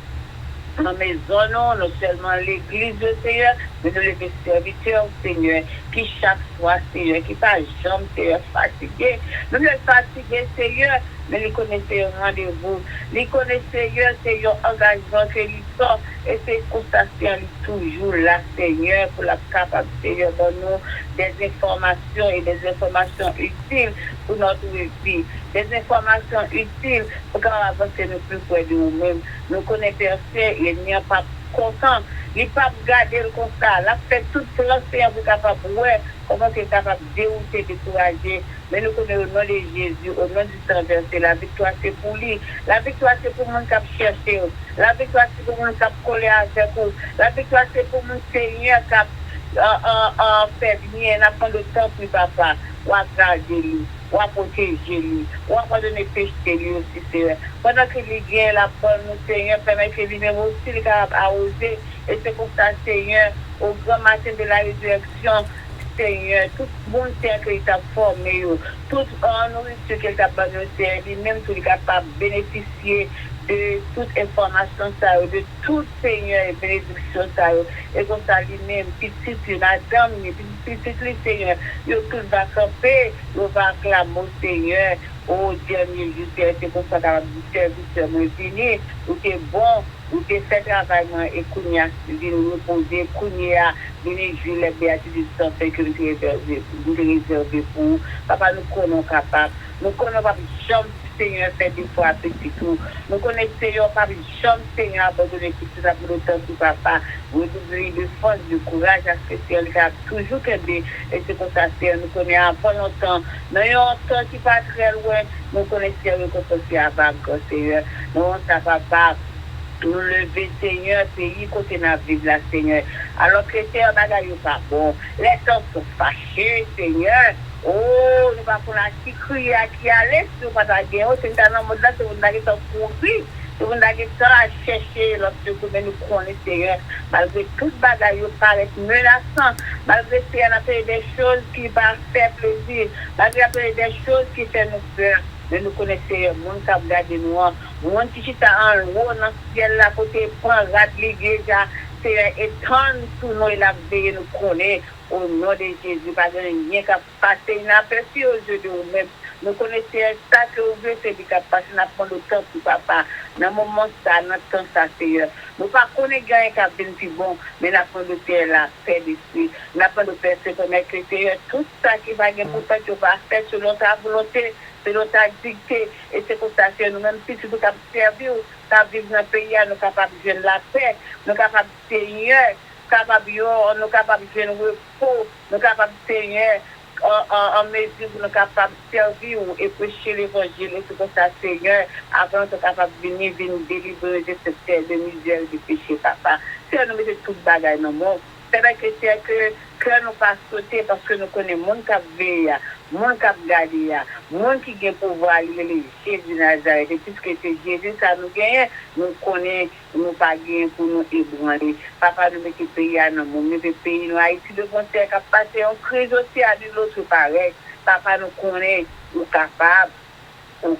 [SPEAKER 2] en maison, non seulement l'église, Seigneur, mais nous les serviteurs, Seigneur, qui chaque fois, Seigneur, qui pas jamais, Seigneur, fatigué. Nous les fatigués, Seigneur, mais les connaissez un rendez-vous. Les connaissez, Seigneur, c'est un engagement que lui sort, et c'est constaté toujours là, Seigneur, pour la capable, Seigneur, de nous des informations et des informations utiles pour notre vie, des informations utiles pour qu'on avance nous plus près de nous-mêmes. Nous connaissons personne, il n'y a pas content. Il n'est pas garder le constat. Là, fait tout cela, c'est un peu capable de voir comment c'est capable de dérouter, décourager. Mais nous connaissons au nom de Jésus, au nom du Saint Versé. La victoire, c'est pour lui. La victoire, c'est pour mon cap chercher. La victoire, c'est pour mon cap coller avec vous. La victoire, c'est pour mon Seigneur cap fait bien, n'a pas de temps pour papa. Ou à garder lui, ou à protéger lui, ou à donner péché lui aussi, Seigneur. Pendant que lui gagne la bonne, nous, Seigneur, permet que lui-même aussi, il capable à oser. Et c'est pour ça, Seigneur, au grand matin de la résurrection, Seigneur, tout le monde qui t'a formé, toute nourriture qu'il t'a donné, lui-même, tout est capable de bénéficier de toute information, de tout Seigneur et bénédiction, et comme ça, lui-même, petit, la dame, petit, Seigneur, il va camper, il va acclamer au Seigneur, au dernier jour, c'est comme ça, dans le service, moi, fini, où c'est bon, où c'est fait travail, et qu'on y a, nous reposer, qu'on y a, venir jouer les béatitudes sans sécurité réservées pour vous. Papa, nous connaissons capable, nous connaissons pas jamais, Seigneur, fait des fois petit tout. Nous connaissons, Seigneur, pas jamais, Seigneur, abandonner tout ça pour le temps, papa. Vous devez de force, de courage, à ce que c'est le cas, toujours que et c'est comme ça, Seigneur, nous connaissons avant longtemps. Nous avons un temps qui pas très loin, nous connaissons, Seigneur, qu'on peut faire avant, Seigneur. Nous, ça va pas. Nous lever, Seigneur, pays côté n'a vivre là, Seigneur. Alors que Seigneur, bagaille pas bon. Les temps sont fâchés, Seigneur. Oh, nous pas pour la qui crie, qui allait, nous pas gagner. Oh, c'est un homme là, c'est un gars qui s'en poursuit. C'est un gars qui s'en a cherché lorsque nous connaissons, Seigneur. Malgré toute bagaille, paraît menaçant. Malgré Seigneur, on a fait des choses qui vont faire plaisir. Malgré on a fait des choses qui font nous peur. Mais nous connaissons le monde qui a regardé nous. Mon petit chita en haut dans le ciel là, côté point, regarde l'église, c'est étendre tout nous et la veille nous connaît. Au nom de Jésus, pas de rien qui a passé inaperçu aux yeux de nous-mêmes. Nous connaissons ça que vous voulez, c'est qui a passé, n'a pas le temps pour papa. Dans le moment ça, notre temps ça, Seigneur. Nous ne connaissons pas qui a bien plus bon, mais n'a pas de terre là, fait d'esprit. N'a pas de personne comme le Seigneur. Tout ça qui va gagner pour faire, tu vas faire selon ta volonté. Selon ta dictée, et c'est pour ça que nous-mêmes, si nous sommes servis, nous sommes vivre dans le pays, nous sommes capables de jouer la paix, nous sommes capables de Seigneur, nous sommes capables de jouer le repos, nous sommes capables de Seigneur, en mesure, nous sommes capables de servir et prêcher l'évangile, et c'est pour ça, Seigneur, avant nous sommes capables de venir délivrer de cette terre de misère, de péché, papa. Seigneur, nous mettons tout le bagage dans le monde. C'est vrai que c'est que nous pas sauter parce que nous connaissons le monde qui veille. Mon cap gardé ya, mon qui gen pouvoir le Jésus Nazareth, puisque c'est Jésus ça nous gagne, nous connaît, nous pas gagne pour nous ébranler. Papa nous met pays à nous, nous pays nous Haïti de concert qui passer en crise aussi à l'autre pareil. Papa nous connaît, nous capable, ou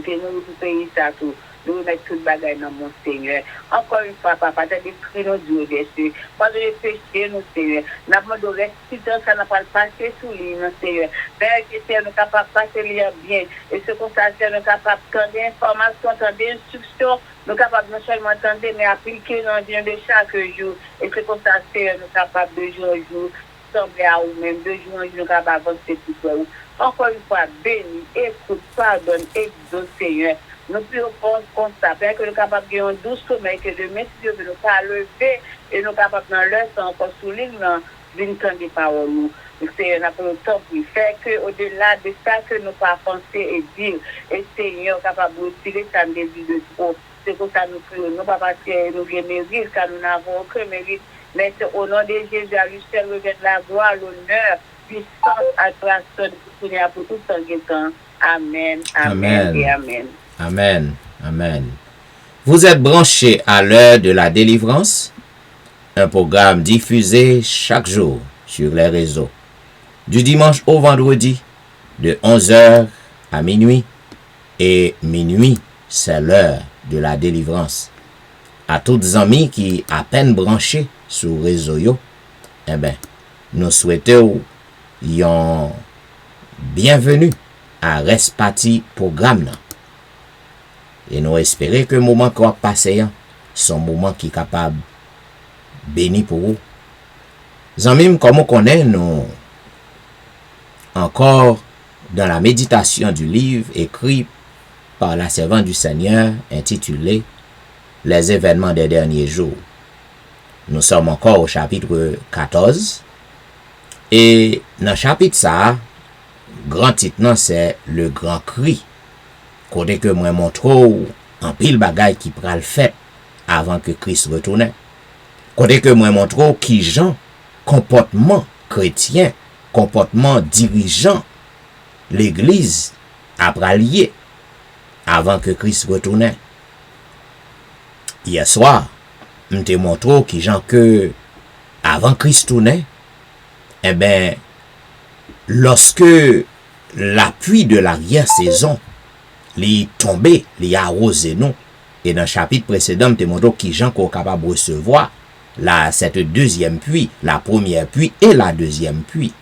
[SPEAKER 2] que nous tout pays ça tout. Nous mettons tout le bagage dans mon Seigneur. Encore une fois, papa, tu as décrit nos dieux des cieux. Pas de péché, nous, Seigneur. Nous avons de restitution, ça n'a pas passé sous lui, nous, Seigneur. Père, que Seigneur, nous sommes capables de passer lire bien. Et ce qu'on s'assure, nous sommes capables de d'informations, d'instructions. Nous sommes capables non seulement d'entendre, mais appliquer dans le Dieu de chaque jour. Et ce qu'on s'assure, nous sommes capables de jour en jour, sembler à vous-même, de jour en jour, nous sommes capables d'avancer tout ça. Encore une fois, béni, écoute, pardonne, exauce, Seigneur. Nous pouvons constater que nous sommes capables de gagner un doux sommeil, que demain, si Dieu veut nous pas lever, et nous sommes capables dans l'heure, sans encore souligner, d'une temps des paroles. C'est un peu le temps qui fait qu'au-delà de ça, que nous pas penser et dire, et Seigneur, capable de retirer ça nous désir de trop. C'est pour ça que nous prions, nous pas parce que nous avons mérite, car nous n'avons aucun mérite, mais c'est au nom de Jésus, à lui seul revient la gloire, l'honneur, puissance, adoration, pour tout temps. Amen, amen et amen.
[SPEAKER 1] Amen, amen. Vous êtes branchés à l'heure de la délivrance, un programme diffusé chaque jour sur les réseaux, du dimanche au vendredi, de 11h à minuit, et minuit, c'est l'heure de la délivrance. À toutes amis qui à peine branchés sur réseau yo, eh ben, nous souhaitons yon bienvenue à Respati programme. Et nous espérons que le moment qu'on va passer, c'est un moment qui est capable béni pour vous. Zanmim, comme on connaît, nous encore dans la méditation du livre écrit par la servante du Seigneur intitulé Les événements des derniers jours. Nous sommes encore au chapitre 14. Et dans le chapitre ça, grand titre non, c'est le grand cri. Côté que moi montre en pile bagay qui pral fait avant que Christ retourne. Côté que moi montre qui gens comportement chrétien, comportement dirigeant l'église a pralier avant que Christ retourne. Hier soir, m'te montre qui gens que avant Christ tourne, eh ben lorsque l'appui de l'arrière-saison li tombé, li arrosé non. Et dans le chapitre précédent, te montre qui gens qu'on capable de recevoir cette deuxième pluie, la première pluie et la deuxième pluie.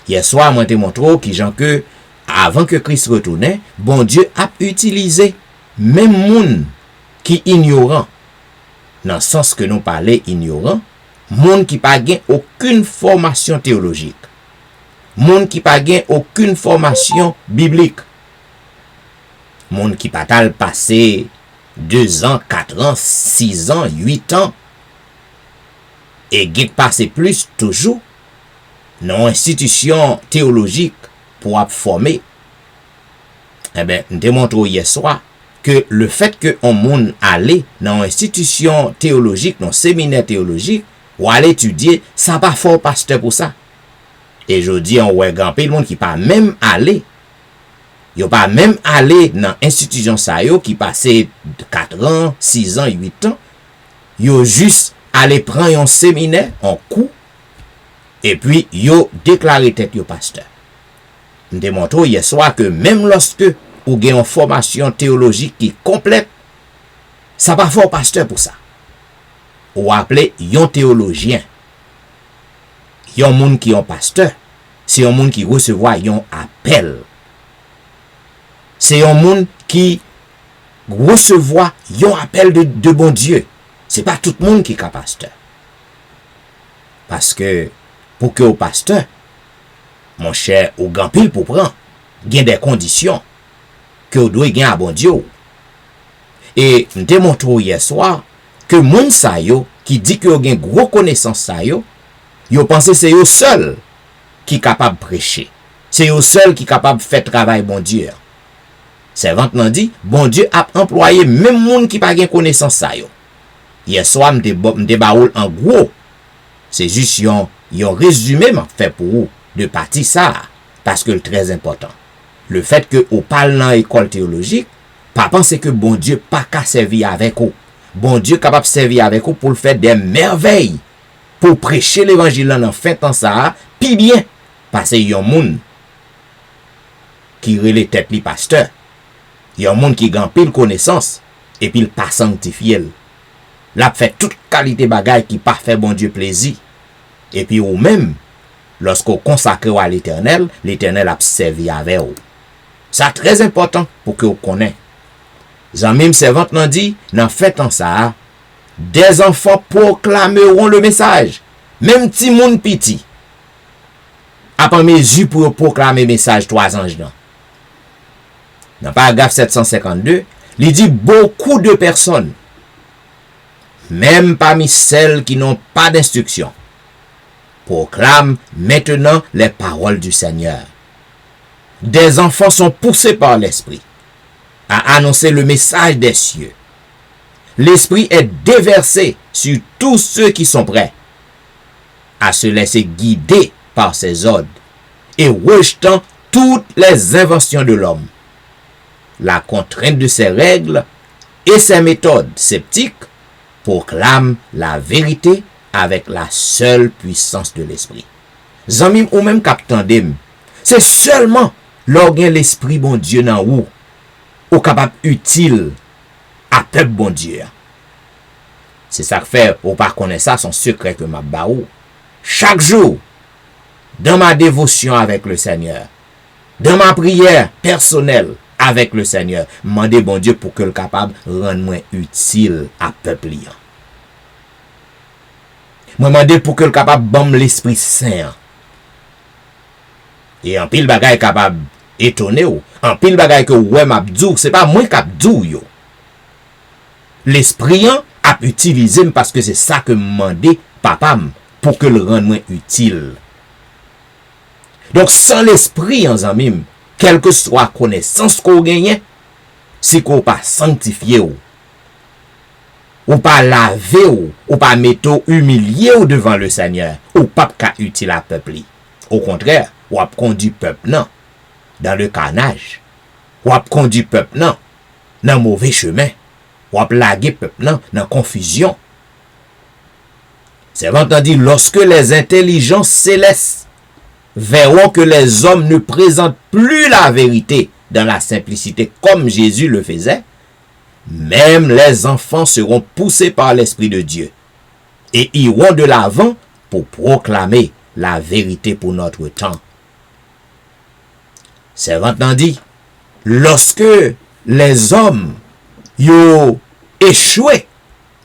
[SPEAKER 1] Hier soir, moi te montre qui gens que avant que Christ retourne, bon Dieu a utilisé même monde qui ignorant, dans le sens que nous parlons ignorant, monde qui pas gain aucune formation théologique, monde qui pas gain aucune formation biblique, monde qui pas tal passé 2 ans, 4 ans, 6 ans, 8 ans, et qui passé plus toujours dans institution théologique pour former. Eh bien, nous démontrons hier soir que le fait que on monde aller dans institution théologique, dans séminaire théologique, ou aller étudier, ça pas fort pasteur pour ça. Et je dis on ouais grand pile monde qui pas même aller. Yo pas même aller dans institution ça yo qui passé 4 ans, 6 ans, 8 ans. Yo juste aller prendre un séminaire en cours et puis yo déclarer tête yo pasteur. Nous démontrons hier soir que même lorsque ou gen une formation théologique qui complète, ça pas fort pasteur pour ça. Ou appelé yon théologien. Yon moun qui yon pasteur, c'est yon moun qui recevoir yon appel. C'est un monde qui recevoir un appel de bon Dieu. C'est pas tout le monde qui est pasteur. Parce que pour que au pasteur, mon cher, au grand pile pour prendre, il y a des conditions que vous devez gagner à bon Dieu. Et nous démontrons hier soir que moun sa yo qui dit que vous avez une grosse connaissance sa yo pense que c'est eux seul qui est capable de prêcher. C'est eux seul qui est capable de faire travail bon Dieu. Servante nan dit, bon Dieu a employé même monde qui pas gen connaissance ça yo. Hier soir m'te baoul en gros. C'est juste yon résumé m'a fait pour vous de partie ça. Parce que c'est très important. Le fait que vous parlez dans l'école théologique, pas penser que bon Dieu pas qu'à servir avec vous. Bon Dieu capable de servir avec vous pour le faire des merveilles. Pour prêcher l'évangile dans fin temps ça, puis bien. Parce qu'il y a un monde qui relève tête li pasteur. Il y a un monde qui gagne pile connaissance et puis il pas sanctifié. Là fait toute qualité bagaille qui pas fait bon Dieu plaisir. Et puis ou même lorsqu'on consacre à l'Éternel, l'Éternel a servi avec vous. Ça très important pour que vous connaissiez. Zanmim servante nan dit, nan fait en ça, des enfants proclameront le message. Même ti moun piti. Après mesure pour proclamer message 3 anges nan. Dans paragraphe 752, il dit beaucoup de personnes, même parmi celles qui n'ont pas d'instruction, proclament maintenant les paroles du Seigneur. Des enfants sont poussés par l'Esprit à annoncer le message des cieux. L'Esprit est déversé sur tous ceux qui sont prêts à se laisser guider par ses ordres et rejetant toutes les inventions de l'homme, la contrainte de ses règles et ses méthodes sceptiques proclament la vérité avec la seule puissance de l'Esprit. Zanmim ou même captandem, c'est seulement lorsque l'Esprit bon Dieu nan ou capable utile à peuple bon Dieu. C'est ça que fait ou pas connaître ça son secret que m'a baou. Chaque jour dans ma dévotion avec le Seigneur, dans ma prière personnelle avec le Seigneur, demander bon Dieu pour que le capable rendre moi utile à peuple liant. Moi demander pour que le capable bam l'Esprit Saint. Et en pile bagay capable étonner ou en pile bagay que ouais m'a dou, c'est pas moi qui dou yo. L'Esprit a utilisé parce que c'est ça que demandé papa pour que le rende moins utile. Donc sans l'Esprit en zamim, quelle que soit connaissance qu'on gagne, si qu'on pas sanctifié ou pas laver ou pas mettre humilié devant le Seigneur, ou pas qu'à utile à peuple. Au contraire, ou a conduit peuple non dans le carnage, ou a conduit peuple non dans mauvais chemin, ou a plagué peuple non dans confusion. C'est entendu lorsque les intelligences célestes verront que les hommes ne présentent plus la vérité dans la simplicité comme Jésus le faisait, même les enfants seront poussés par l'Esprit de Dieu et iront de l'avant pour proclamer la vérité pour notre temps. C'est entendu, lorsque les hommes yo échoué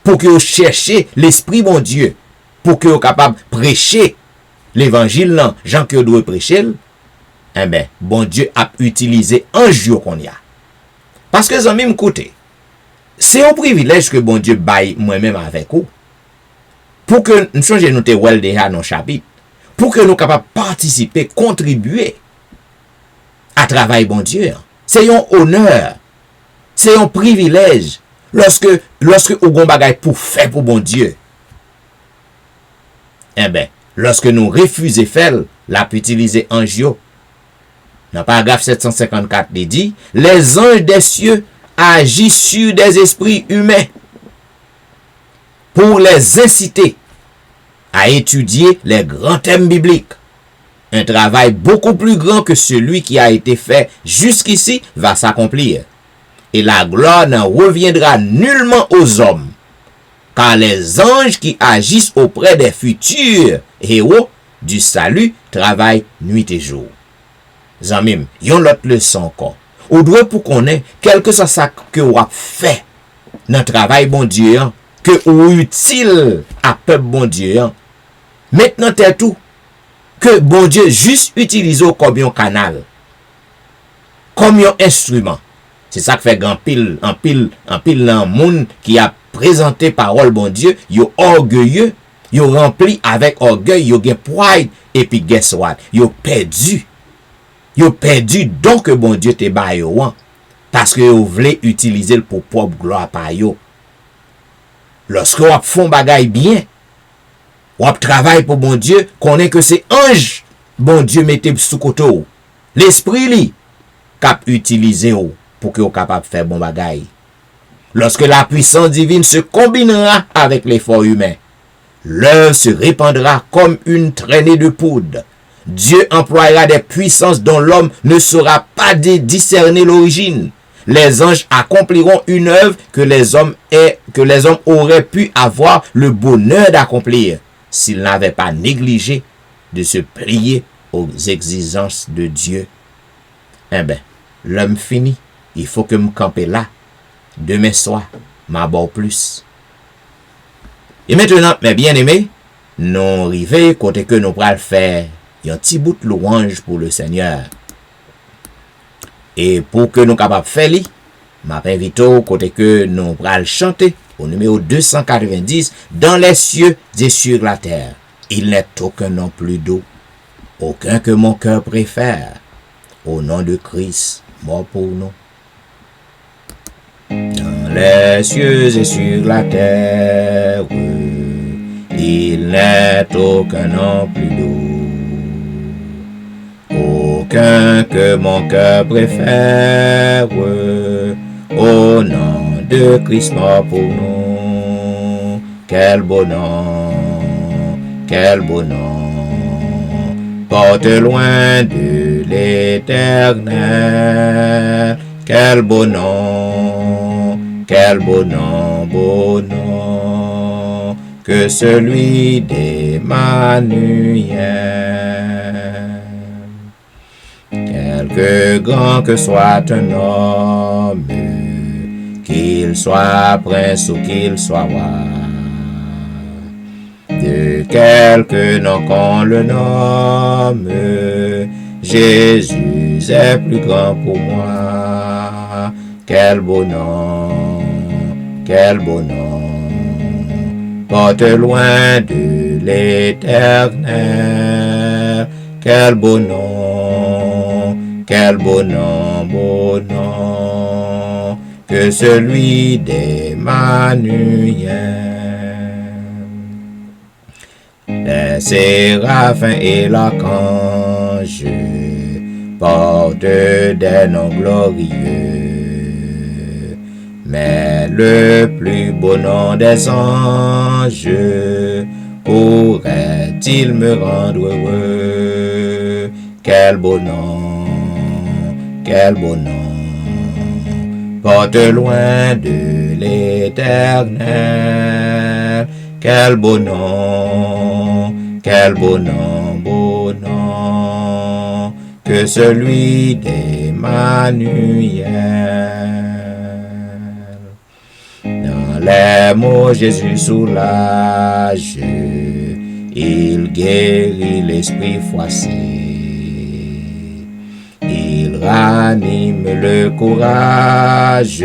[SPEAKER 1] pour que vous cherchiez l'Esprit bon Dieu, pour que vous capable prêcher l'évangile là, Jean que doit prêcher, eh ben, bon Dieu a utilisé un jour qu'on y a. Parce que ça même côté, c'est un privilège que bon Dieu baille moi-même avec vous. Pour que nous changions notre well déjà dans chapitre, pour que nous capables participer, contribuer à travail bon Dieu. C'est un honneur, c'est un privilège lorsque vous avez bagay pour faire pour bon Dieu. Eh ben, lorsque nous refusons faire, la peut utiliser ange. Dans le paragraphe 754, il dit, les anges des cieux agissent sur des esprits humains pour les inciter à étudier les grands thèmes bibliques. Un travail beaucoup plus grand que celui qui a été fait jusqu'ici va s'accomplir. Et la gloire n'en reviendra nullement aux hommes. Car les anges qui agissent auprès des futurs héros du salut travaillent nuit et jour. Zamim, yon l'autre leçon encore. Ou doit pour qu'on ait quelque chose ça que ou a fait dans travail bon Dieu, que ou utile à peuple bon Dieu. Maintenant t'es tout que bon Dieu juste utilise comme un canal, comme un instrument. C'est ça qui fait en pile dans monde qui a présenté parole bon Dieu, yo orgueilleux, yo rempli avec orgueil, yo gen pride et puis guess what? Yo perdu donc bon Dieu te ba yo parce que yo voulait utiliser pour propre gloire par yo. Lorsque vous font bagay bien, vous travaillez pour bon Dieu, connaît que c'est ange bon Dieu mettez sous côté. L'esprit li cap utiliser pour que vous capable faire bon bagay. Lorsque la puissance divine se combinera avec l'effort humain, l'œuvre se répandra comme une traînée de poudre. Dieu employera des puissances dont l'homme ne saura pas discerner l'origine. Les anges accompliront une œuvre que les hommes auraient pu avoir le bonheur d'accomplir s'ils n'avaient pas négligé de se plier aux exigences de Dieu. Eh bien, l'homme fini, il faut que me campe là. Demain soir, m'abord plus. Et maintenant, mes bien-aimés, nous arrivons côté que nous pourrons faire un petit bout de louange pour le Seigneur. Et pour que nous capables de faire, m'invite au côté que nous pourrons chanter au numéro 290 dans les cieux et sur la terre. Il n'est aucun nom plus doux, aucun que mon cœur préfère. Au nom de Christ, mort pour nous. Dans les cieux et sur la terre, il n'est aucun nom plus doux, aucun que mon cœur préfère. Au nom de Christ mort pour nous. Quel beau nom, quel beau nom, porte loin de l'éternel. Quel beau nom, beau nom, que celui d'Emmanuel. Quelque grand que soit un homme, qu'il soit prince ou qu'il soit roi, de quelque nom qu'on le nomme, Jésus est plus grand pour moi. Quel beau nom, porte loin de l'éternel. Quel beau nom, beau nom, que celui d'Emmanuel. Les séraphins et l'archange portent des noms glorieux, mais le plus beau nom des anges pourrait-il me rendre heureux? Quel beau nom, porte loin de l'éternel. Quel beau nom, beau nom, que celui d'Emmanuel. Dans les mots Jésus soulage, il guérit l'esprit froissé, il ranime le courage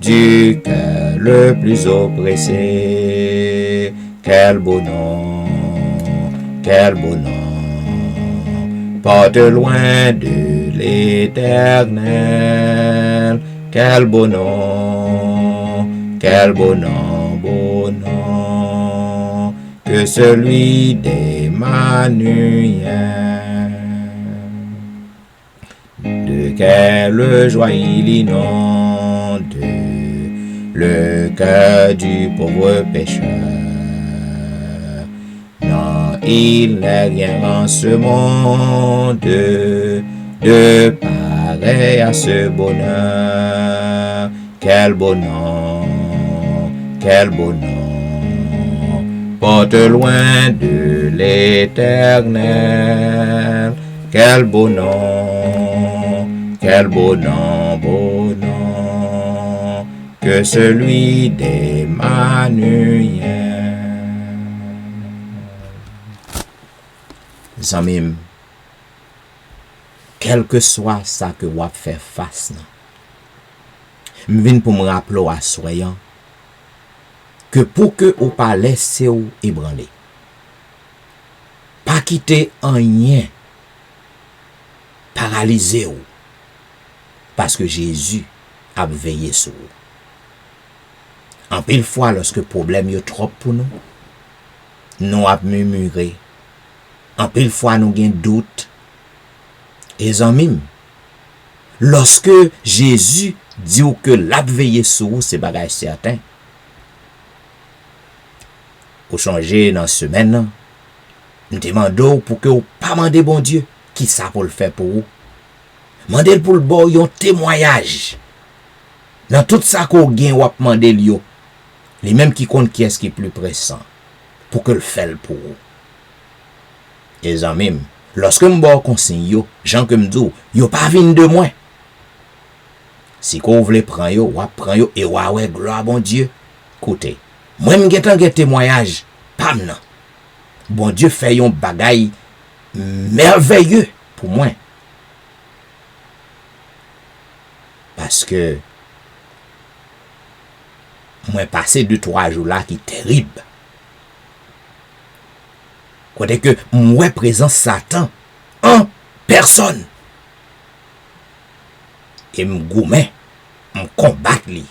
[SPEAKER 1] du cœur le plus oppressé. Quel beau nom, porte loin de l'éternel. Quel beau nom, beau nom, que celui d'Emmanuel. De quelle joie il inonde le cœur du pauvre pécheur. Non, il n'est rien en ce monde de pareil à ce bonheur. Quel beau nom, porte loin de l'éternel. Quel beau nom, beau nom, que celui d'Emmanuel. Zamim, quel que soit ça que vous fait face, je viens pour me rappeler à soyant que pour que vous pas laisser ou ébranler, pas quitter un rien, paralyser ou, parce que Jésus a veillé sur vous. En pile fois, lorsque le problème est trop pour nous, nous avons murmuré. En pile fois, nous avons doute. Et amis, lorsque Jésus dit que l'a veillé sur vous, c'est bagage certain. Pour changer dans la semaine, nous demandons pour que vous pas demander bon Dieu qui ça pour le faire pour vous. Mandez pour le bon un témoignage. Dans tout ça qu'on gagne ou demander yo. Les mêmes qui comptent qui est-ce qui est plus pressant pour que le fait pour vous. Et amis, lorsque me bon conseil yo, Jean que me dit, yo pas vinn de moi. Si qu'on voulait prendre yo, prend yo et ouais gloire bon Dieu. Écoutez, moi me getan gen témoignage, pas nan. Bon Dieu fait un bagay merveilleux pour moi. Parce que moi passé 2-3 jours là qui terrible. Côté que moi présent Satan en personne. Et me goumé, me combattre li.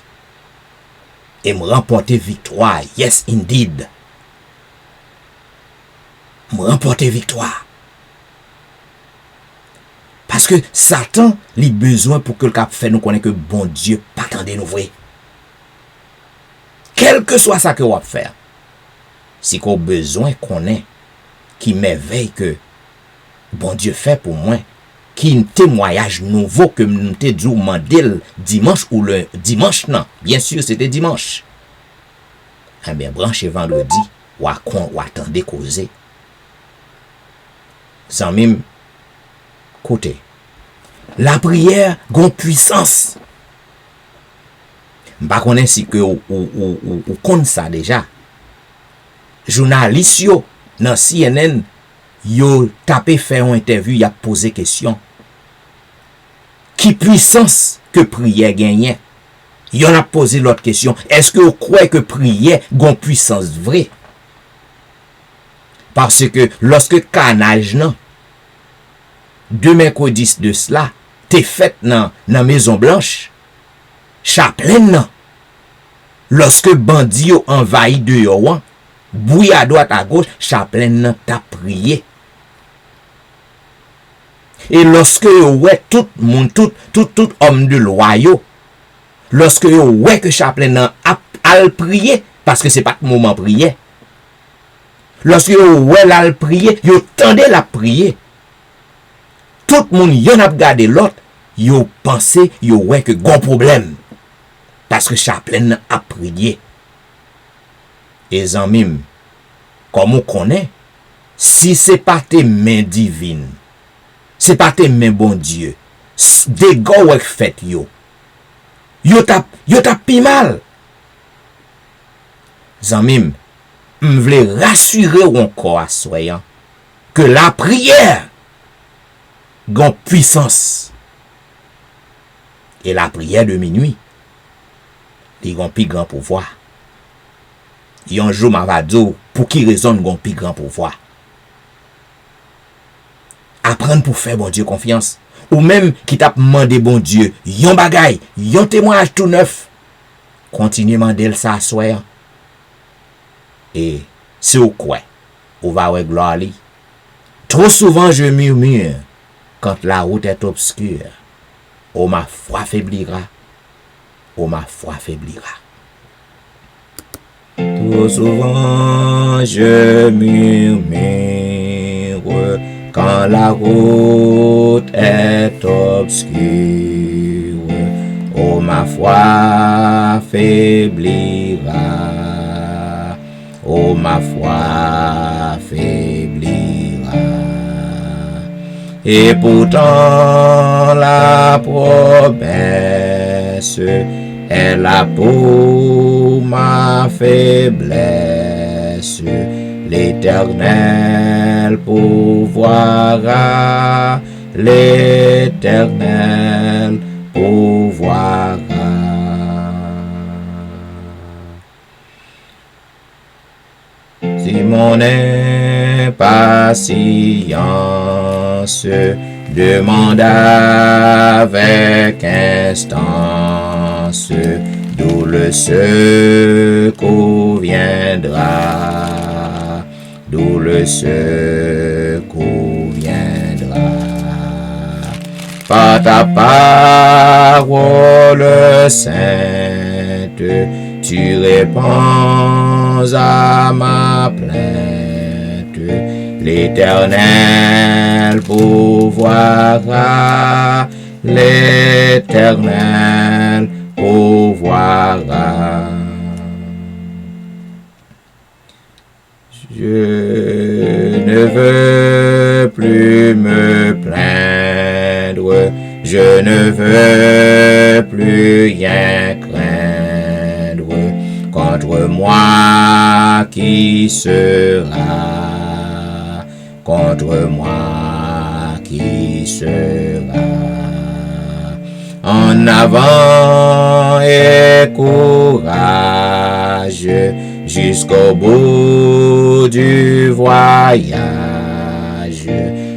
[SPEAKER 1] Et me remporter victoire. Yes indeed. Me remporter victoire. Parce que Satan li besoin pour que le cap fait nous connaître que bon Dieu pas attendre nous vrai. Quel que soit ça que on va faire. Si qu'on besoin qu'on ait qui merveille que bon Dieu fait pour moi, qui un témoignage nouveau que nous te dit mandel dimanche ou le dimanche non, bien sûr c'était dimanche. Eh bien branché vendredi ou attendez causer. Sans même côté. La prière gon puissance. M'pa connaît si que ou connaît ça déjà. Journaliste yo dans CNN yo tapé faire une interview, y a posé question. Qui puissance que prière gagne? Y en a posé l'autre question. Est-ce que vous croyez que prière gon puissance vraie? Parce que lorsque canage non 2 mercredis de cela t'es fait dans Maison Blanche, Chaplain non. Lorsque bandit yo envahi de yo, bouille à droite à gauche, Chaplain nan t'a prié. Et lorsque ouais tout monde tout homme de loi yo, lorsque ouais que Chaplain nan a prié parce que c'est pas le moment prier. Lorsque ouais la prier, yo tendez la prier. Tout le monde yon a regardé l'autre, yo pensé yo ouais que gon problème parce que Chaplain a prié. Et amis, comme on connaît, si c'est pas tes mains divines, c'est pas tes mains bon Dieu, des gars ou fait yo t'a pi mal. Amis, m'vle rassurer encore à soyant que la prière gon puissance. Et la prière de minuit, il gon pi grand pouvoir. Yon jour m'a va dire pour qui raison gon pi grand pouvoir. Apprendre pour faire bon Dieu confiance. Ou même qui t'a demandé bon Dieu, yon bagay, yon témoignage tout neuf. Continuez mandel ça soir. Et c'est au quoi, ou va ouais gloire li. Trop souvent je murmure quand la route est obscure. Oh ma foi faiblira. Oh ma foi faiblira. Trop souvent je murmure quand la route est obscure. Oh ma foi faiblira. Oh ma foi faiblira. Et pourtant la promesse est là pour ma faiblesse. L'Éternel pourvoira. L'Éternel pourvoira. Si mon impatience demande avec instance, d'où le secours viendra, d'où le secours viendra. par ta parole sainte, tu réponds à ma plainte. L'Éternel pourvoira, l'Éternel pourvoira. Je ne veux plus me plaindre, je ne veux plus rien craindre. Contre moi qui sera, contre moi qui sera. En avant et courage, jusqu'au bout du voyage,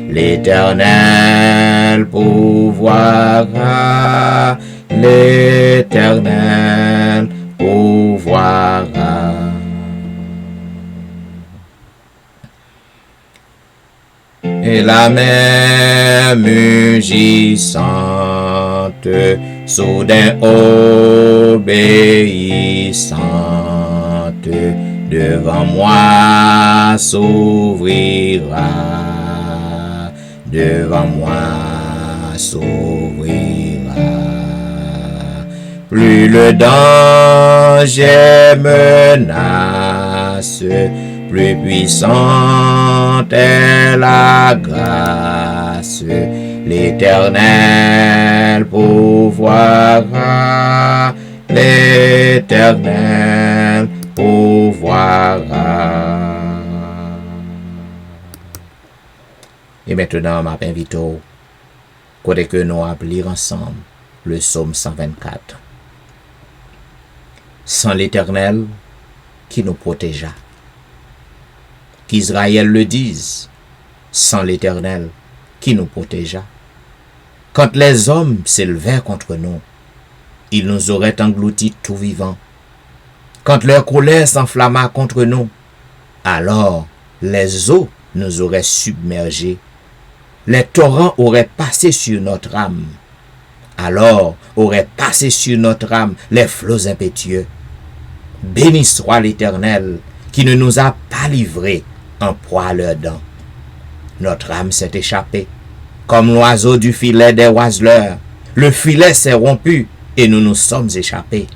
[SPEAKER 1] l'Éternel pourvoira, l'Éternel pourvoira. Et la mer mugissante, soudain obéissante, devant moi s'ouvrira, devant moi s'ouvrira. Plus le danger menace, plus puissante est la grâce. L'Éternel pourvoira, l'Éternel pourvoira. Et maintenant, m'a invité côté que nous allons lire ensemble le psaume 124. Sans l'Éternel qui nous protégea. Qu'Israël le dise, sans l'Éternel qui nous protégea. Quand les hommes s'élevèrent contre nous, ils nous auraient engloutis tout vivants. Quand leur colère s'enflamma contre nous, alors les eaux nous auraient submergés. Les torrents auraient passé sur notre âme. Alors auraient passé sur notre âme les flots impétueux. Béni soit l'Éternel qui ne nous a pas livrés en proie à leurs dents. Notre âme s'est échappée, comme l'oiseau du filet des oiseleurs. Le filet s'est rompu et nous nous sommes échappés.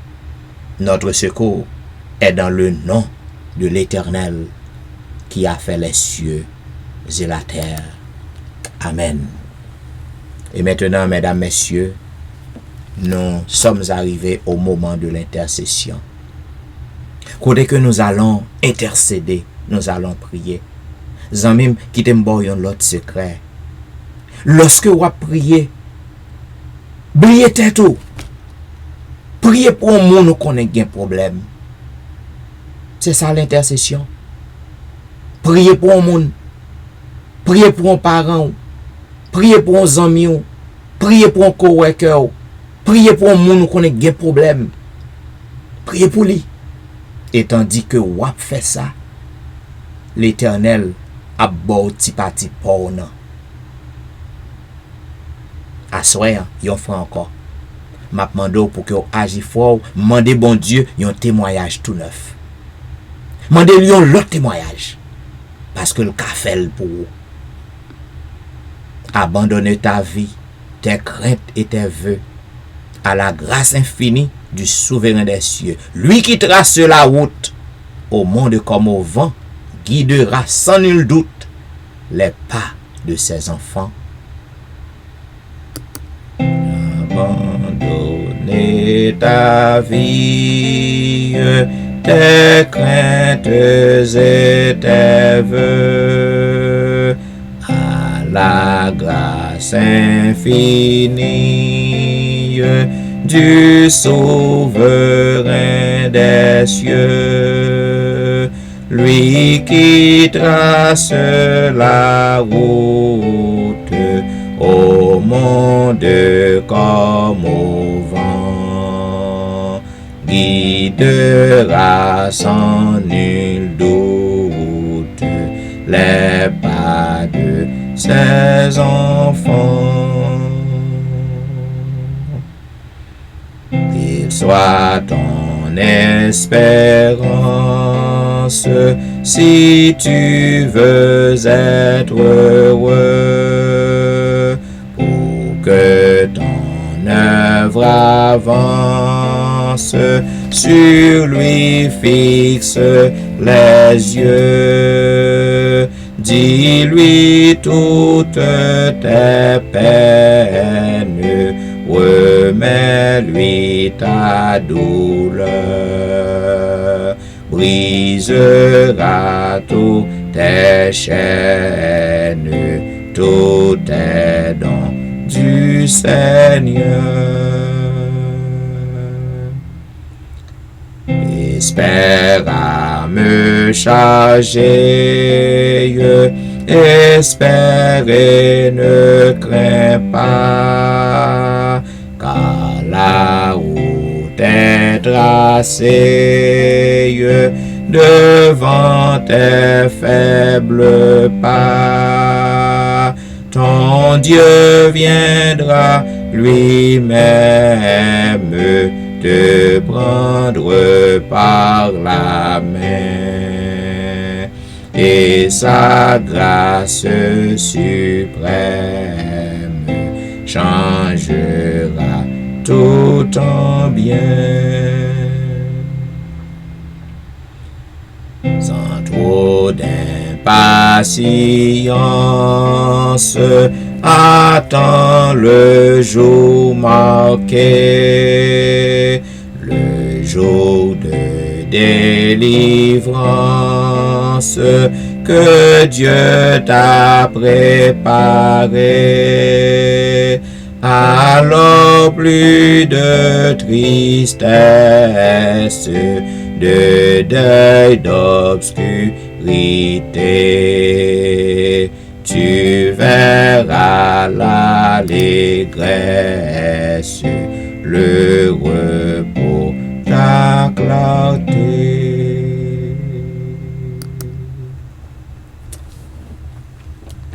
[SPEAKER 1] Notre secours est dans le nom de l'Éternel qui a fait les cieux et la terre. Amen. Et maintenant, mesdames, messieurs, nous sommes arrivés au moment de l'intercession. Côté que nous allons intercéder, nous allons prier. Zanmim qui t'emboyon l'autre secret. Lorsque vous priez, priez tête ou. Priez pour un monde qui a un problème. C'est ça l'intercession. Priez pour un monde. Priez pour un parent. Priez pour un ami. Priez pour un coworker. Priez pour un monde qui a un problème. Priez pour lui. Et tandis que vous faites ça, l'Éternel a beau ti pati pour nous. À soir, yon fait encore. M'a demandé pour que vous agissez fort, mandez bon Dieu un témoignage tout neuf. Mandez-lui l'autre témoignage. Parce que le café pour vous. Abandonne ta vie, tes craintes et tes vœux à la grâce infinie du souverain des cieux. Lui qui trace la route au monde comme au vent, guidera sans nul doute les pas de ses enfants. Abandonner ta vie, tes craintes et tes vœux à la grâce infinie du souverain des cieux, lui qui trace la route au monde comme au vent, guidera sans nul doute les pas de ses enfants. qu'il soit ton espérance, si tu veux être heureux, pour que ton œuvre avance, sur lui fixe les yeux, dis-lui toutes tes peines, remets-lui ta douleur, brisera toutes tes chaînes, tous tes dons du Seigneur. Espère à me charger, espère et ne crains pas, car la route est tracée devant tes faibles pas. Ton Dieu viendra lui-même te prendre par la main, et sa grâce suprême changera tout en bien. Sans trop d'impatience, attends le jour marqué, le jour de délivrance que Dieu t'a préparé. Alors plus de tristesse, de deuil, d'obscurité, tu verras l'allégresse, le repos, ta clarté.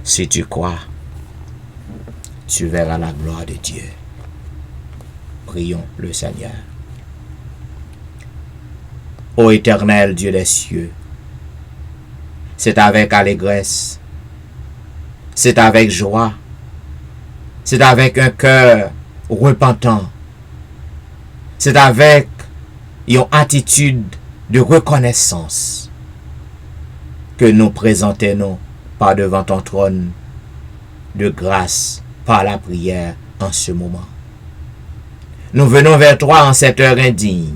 [SPEAKER 1] Si tu crois, tu verras la gloire de Dieu. Prions le Seigneur. Ô éternel Dieu des cieux, c'est avec allégresse, c'est avec joie, c'est avec un cœur repentant, c'est avec une attitude de reconnaissance que nous présentons par devant ton trône de grâce par la prière en ce moment. Nous venons vers toi en cette heure indigne,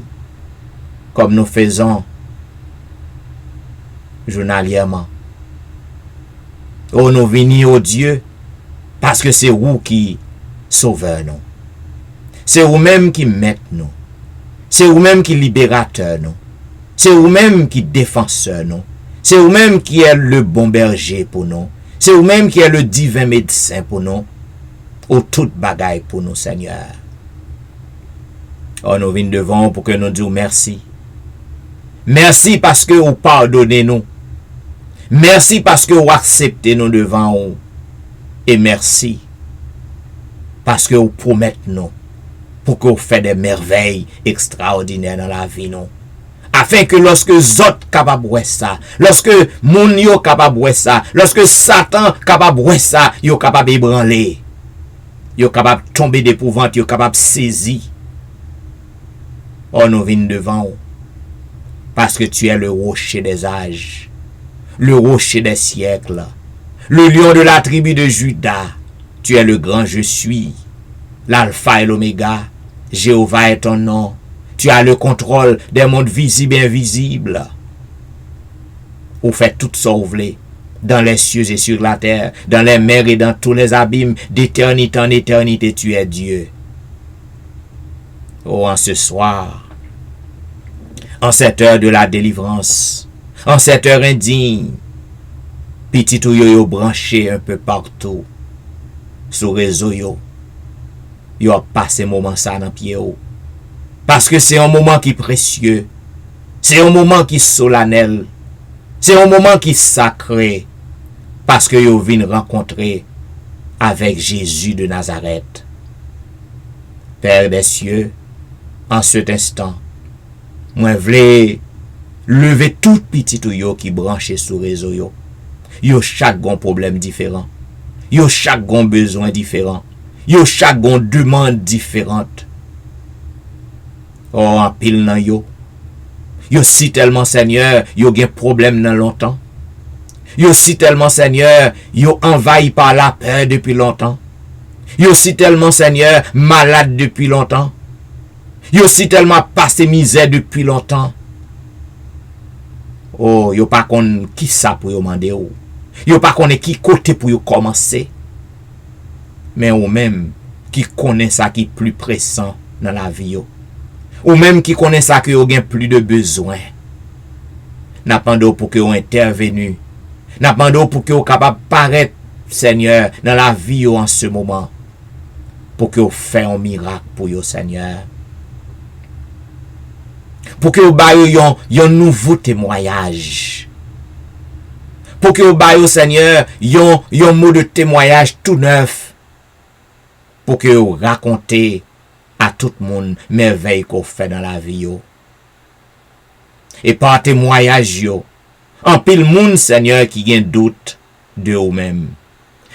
[SPEAKER 1] comme nous faisons journalièrement. Oh, nous venons au Dieu, parce que c'est vous qui sauveur nous. C'est vous-même qui mettez nous. C'est vous-même qui libérateur nous. C'est vous-même qui défenseur nous. C'est vous-même qui est le bon berger pour nous. C'est vous-même qui est le divin médecin pour nous. Oh, toute bagaille pour nous, Seigneur. Oh, nous venons devant pour que nous disions merci. Merci parce que vous pardonnez nous. Merci parce que vous acceptez nous devant vous. Et merci parce que vous promettez nous pour que vous faites des merveilles extraordinaires dans la vie nous. Afin que lorsque Zot capable de ça, lorsque moun yo capable de ça, lorsque Satan capable de ça, yo capable d'ébranler, yo capable de tomber d'épouvante, yo capable de saisir. Oh, nous venons devant vous. Parce que tu es le rocher des âges, le rocher des siècles, le lion de la tribu de Juda. Tu es le grand je suis, l'alpha et l'oméga. Jéhovah est ton nom. Tu as le contrôle des mondes visibles et invisibles. Vous faites tout ça, vous voulez, dans les cieux et sur la terre, dans les mers et dans tous les abîmes, d'éternité en éternité, tu es Dieu. Oh, en ce soir, en cette heure de la délivrance, en cette heure indigne, petit ou yo branché un peu partout, sur réseau yo a passé moment ça dans pied yo. Parce que c'est un moment qui est précieux, c'est un moment qui est solennel, c'est un moment qui est sacré, parce que yo vient rencontrer avec Jésus de Nazareth. Père des cieux, en cet instant, moi vle lever tout petit ou yo qui branché sur réseau yo. Yo chaque gon problème différent. Yo chaque gon besoin différent. Yo chaque gon demande différente. Oh, en pile nan yo. Yo si tellement Seigneur, yo gen problème nan longtemps. Yo si tellement Seigneur, yo envahi par la peur depuis longtemps. Yo si tellement Seigneur, malade depuis longtemps. Yo si tellement passé misère depuis longtemps. Oh, yo pas kon qui ça pour yo mande ou. Yo pas connaît qui côté pour yo commencer. Mais ou même qui connaît ça qui plus pressant dans la vie yo. Ou même qui connaît ça que yo gen plus de besoin. N'a pando pour que yo intervenu. N'a pando pour que yo capable paraître Seigneur dans la vie yo en ce moment. Pour que yo fait un miracle pour yo Seigneur. Pour que yo ba yo yon nouveau témoignage. Pour que yo ba yo Seigneur yon mot de témoignage tout neuf. Pour que yo raconte à tout le monde merveille qu'on fait dans la vie yo. Et par témoignage yo, en pile monde Seigneur qui gen doute de ou même.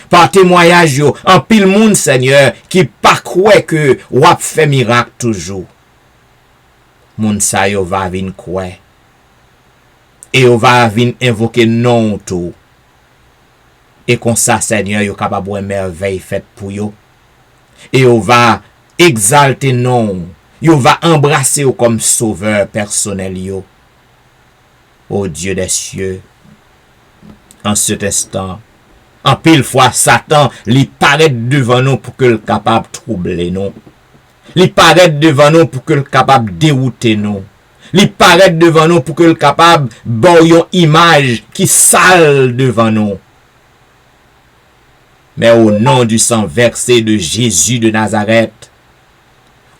[SPEAKER 1] Par témoignage yo, en pile monde Seigneur qui pas croit que wap fait miracle toujours. Moun sa yo va vin kwe. Et yo va vin invoquer non tout. Et comme ça, Seigneur, yo capable de merveille faite pour yo. Et yo va exalter non. Yo va embrasser yo comme sauveur personnel yo. Ô Dieu des cieux, en cet instant, en pile fois Satan li paraît devant nous pour que le capable troubler nous. Li paraît devant nous pour que le capable dérouter nous. Li paraît devant nous pour que le capable bon yon image qui sale devant nous. Mais au nom du sang versé de Jésus de Nazareth,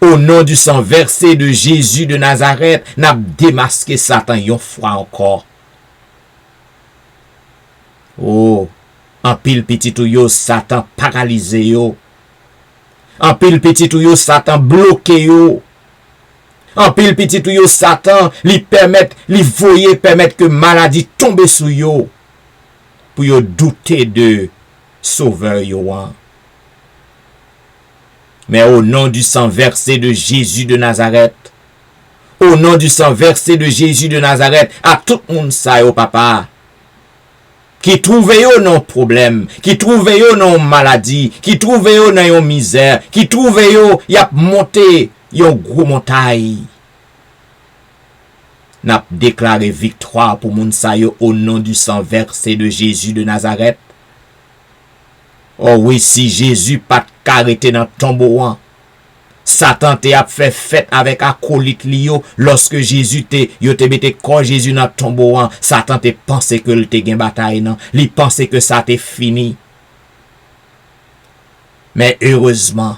[SPEAKER 1] au nom du sang versé de Jésus de Nazareth, n'a démasqué Satan yon fois encore. Oh, en pile petit ou yo Satan paralysé yo. En pile petit ou yo Satan bloqué yo. En pile petit ou yo Satan li permettre que maladie tombe sous yo. Pour yo douter de sauveur yo. Mais au nom du sang versé de Jésus de Nazareth, au nom du sang versé de Jésus de Nazareth, à tout le monde ça yo papa. Qui trouve yo non problème, qui trouve yo non maladie, qui trouve yo nan yon misère, qui trouve yo y a monté yon gros montagne. N'a déclaré victoire pour moun sa yo au nom du sang versé de Jésus de Nazareth. Oh oui, si Jésus pas arrêté dans tombeau, Satan te a fait fête avec acolyte liyo lorsque Jésus te mette corps Jésus dans tombeau, Satan te pensé que le te gen bataille non, li pensé que ça te fini. Mais heureusement,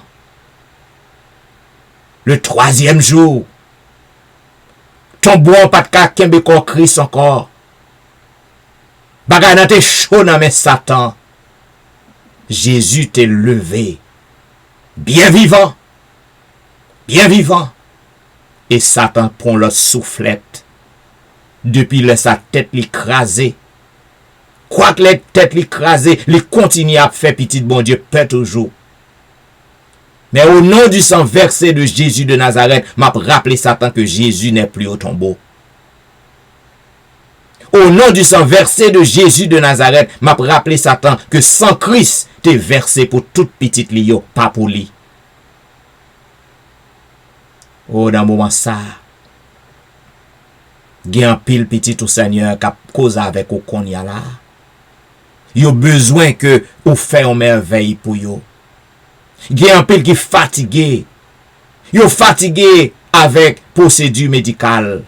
[SPEAKER 1] le troisième jour, tombeau pas de ka kembe kon Christ encore. Bagay nan te chaud nan men Satan. Jésus t'est levé, bien vivant, et Satan prend le soufflette, depuis sa tête l'écrasée. Quoique la tête l'écrasée, il continue à faire petit bon Dieu, peut toujours. Mais au nom du sang versé de Jésus de Nazareth, m'a rappelé Satan que Jésus n'est plus au tombeau. Au nom du sang versé de Jésus de Nazareth, m'a rappelé Satan que sang Christ t'est versé pour toute petite lio, pas pour lui. Oh, dans le moment ça, il y a un pile petit au Seigneur qui a cause avec au qu'on y a là. Il y a besoin que vous fassiez une merveille pour vous. Il y a un pile qui est fatigué. Il est fatigué avec procédure médicale.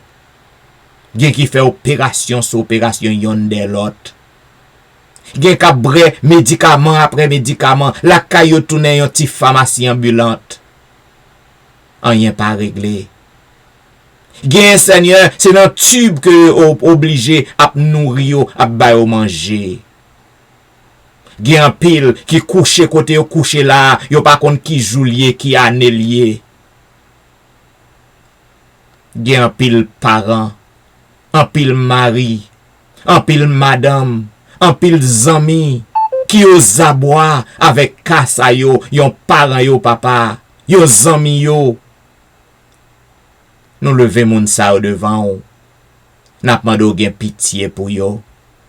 [SPEAKER 1] Gen qui fait opération sur opération yon de l'autre. Gen qui bre médicament après médicament, la caillou tourne yon ti pharmacie ambulante. Rien pas réglé. Gen Seigneur, c'est dans tube que obligé à nourrir à bailler manger. Gen un pile qui couche côté ou couche là, yo pas konn qui joulier qui année lié. gen un pile parent, un pile mari, un pile madame, un pile zami, qui yo zabwa avec kasa yo, yon parent yo papa, yon zami yo. Nous lever moun sa ou devant ou. N'a demandé gen pitié pour yo.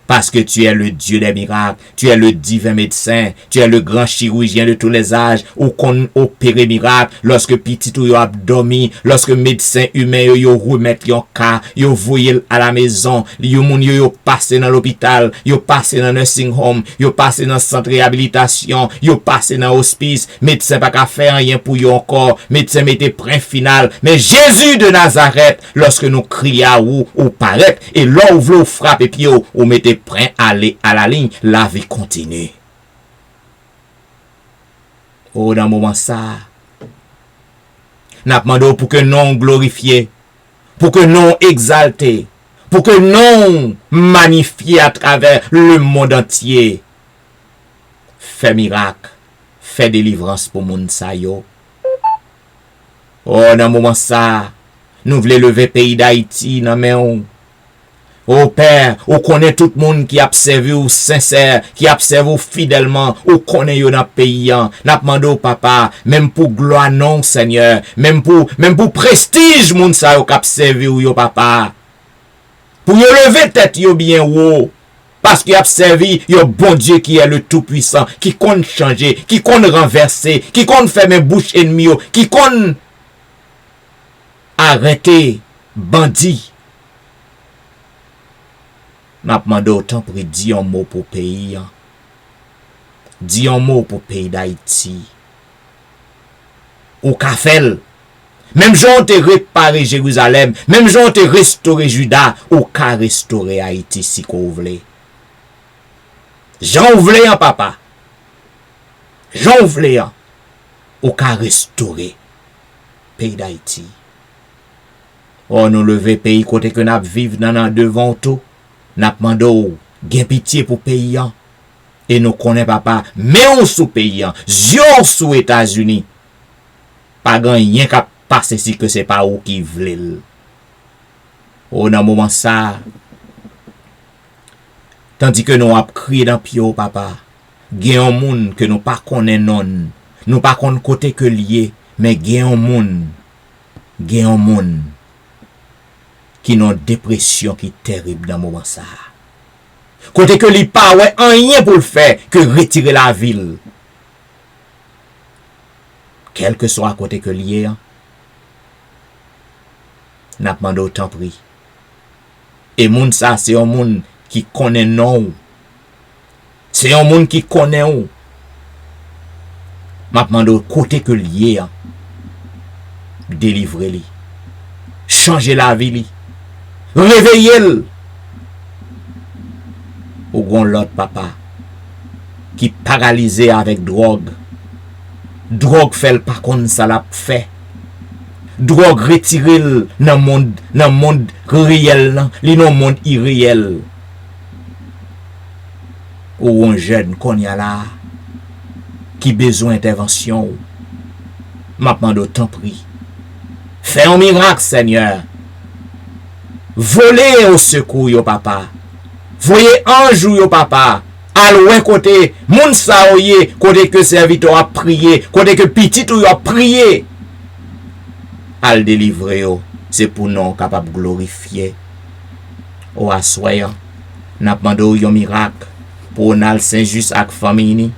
[SPEAKER 1] Parce que tu es le Dieu des miracles, tu es le divin médecin, tu es le grand chirurgien de tous les âges, ou qu'on opère miracle, lorsque petit ou yo a dormi, lorsque médecin humain yo remet yon cas, yo voyé à la maison, yo moun yo passé dans l'hôpital, yo passé dans nursing home, yo passé dans centre réhabilitation, yo passé dans hospice, médecin pas qu'à faire rien pour yo encore, médecin mette point final, mais Jésus de Nazareth, lorsque nous crions ou paraît, et là ou v'lou frappe et puis ou mettez prêt à aller à la ligne, la vie continue. Oh, dans le moment ça, n'a demandé pour que non glorifié, pour que non exalté, pour que non magnifié à travers le monde entier. Fait miracle, fait délivrance pour moun sa yo. Oh, dans le moment ça, nous voulons lever pays d'Haïti, nan men ou. Oh Père, ou connaît tout le monde qui a observé ou sincère, qui a observé ou fidèlement, ou connaît yo dans pays, n'a demandé au papa, même pour gloire non Seigneur, même pour prestige moun sa yo qui observé ou yo papa. Pour yo lever tête yo bien haut. Parce qu'il a observé yo bon Dieu qui est le tout-puissant, qui compte changer, qui compte renverser, qui compte fermer bouche ennemi yo, qui compte arrêter bandit. N'a demandé autant pour dire un mot pour pays. Dire un mot pour pays d'Haïti. Ou Kafel. Même gens te réparé Jérusalem. Même gens te restauré Juda. Ou ka restaurer Haïti si qu'on voulait. Jean voulait un papa. Jean voulait un. Ou ka restaurer pays d'Haïti. Oh, nous lever pays côté que nous vivons dans devant tout. N'a demandé gen pitié pour pays et nous connaît papa mais on sous pays yo sous États-Unis pas rien qu'à passer si que c'est pas ou qui vle. Oh dans moment ça tandis que nous a crié dans pio papa gen un monde que nous pas connaît non nous pas connaît côté que lié mais gen un monde qui n'ont dépression qui est terrible dans le moment ça. Côté que li pa ouais rien pour le faire que retirer la ville. Quel que soit côté que lié, n'a demandé autant prix. Et moun ça c'est un monde qui connaît non. C'est un monde qui connaît ou. M'a demandé côté que lié, délivrer li. Changer la vie li. Réveillez-le. Ou gon l'autre papa qui paralysé avec drogue. Drogue fait le pas comme ça l'a fait. Drogue retiré dans monde réel, li non monde irréel. Ou un jeune qu'on y a là qui besoin d'intervention. M'a demandé autant prix. Fais un miracle, Seigneur. Volez au secours, yo papa. Voyez ange yo papa. À loin côté, moun sa oye, côté que serviteur a prié, côté que petit ou a prié. Al délivrer yo. C'est pour nous capable glorifier. Ou assoyant. N'a demandé un miracle pour Nal Saint-Just ak famille.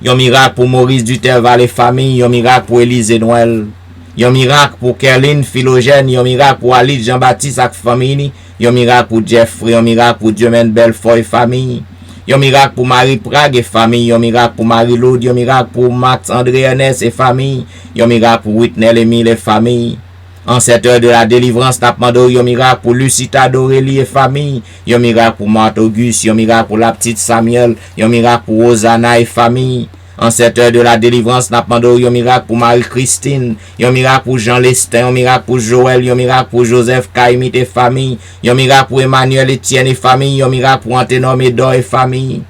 [SPEAKER 1] Un miracle pour Maurice Duterval et famille, un miracle pour Élise Noël. Yon miracle pour Kerline Philogène, yon miracle pour Ali Jean-Baptiste ak famille, yon miracle pour Jeffrey, yon miracle pour Dieumen Belfort et famille, yon miracle pour Marie Prague et famille, yon miracle pour Marie Laude, yon miracle pour Max André Ernest et famille, yon miracle pour Whitney Emile et famille. En cette heure de la délivrance, n'a demandé yon miracle pour Lucita d'Aurélie et famille, yon miracle pour Marthe Auguste, yon miracle pour la petite Samuel, yon miracle pour Rosanna et famille. En cette heure de la délivrance, n'a demandé un miracle pour Marie-Christine, un miracle pour Jean Lestin, un miracle pour Joël, un miracle pour Joseph Kaimit et famille, un miracle pour Emmanuel Etienne et famille, un miracle pour Anténom Edor et famille.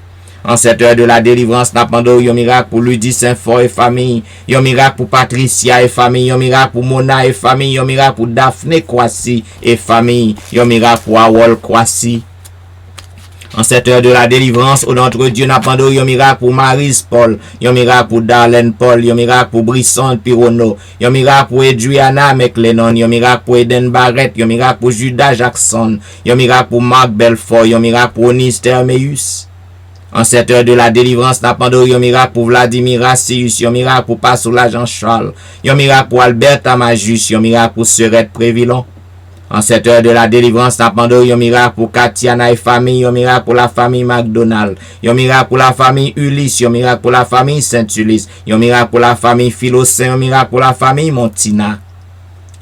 [SPEAKER 1] En cette heure de la délivrance, n'a pas un miracle pour Ludie Saint-Fort et famille, un miracle pour Patricia et famille, un miracle pour Mona et famille, un miracle pour Daphné Kwasi et famille, un miracle pour Awol Kwasi. En cette heure de la délivrance, au notre Dieu n'a pas un miracle pour Maryse Paul, un miracle pour Darlene Paul, un miracle pour Brisson Pirono, un miracle pour Adriana McLennan, un miracle pour Eden Barrett, un miracle pour Judas Jackson, un miracle pour Marc Belfort, un miracle pour Onis Termeus. En cette heure de la délivrance, n'a pas un miracle pour Vladimir Rassius, un miracle pour Passoula Jean-Charles, un miracle pour Alberta Majus, un miracle pour Serette Prévillon. En cette heure de la délivrance, n'a pas un miracle pour Katiana et famille, un miracle pour la famille McDonald, un miracle pour la famille Ulysse, un miracle pour la famille Saint-Ulysse, un miracle pour la famille Philocin, un miracle pour la famille Montina.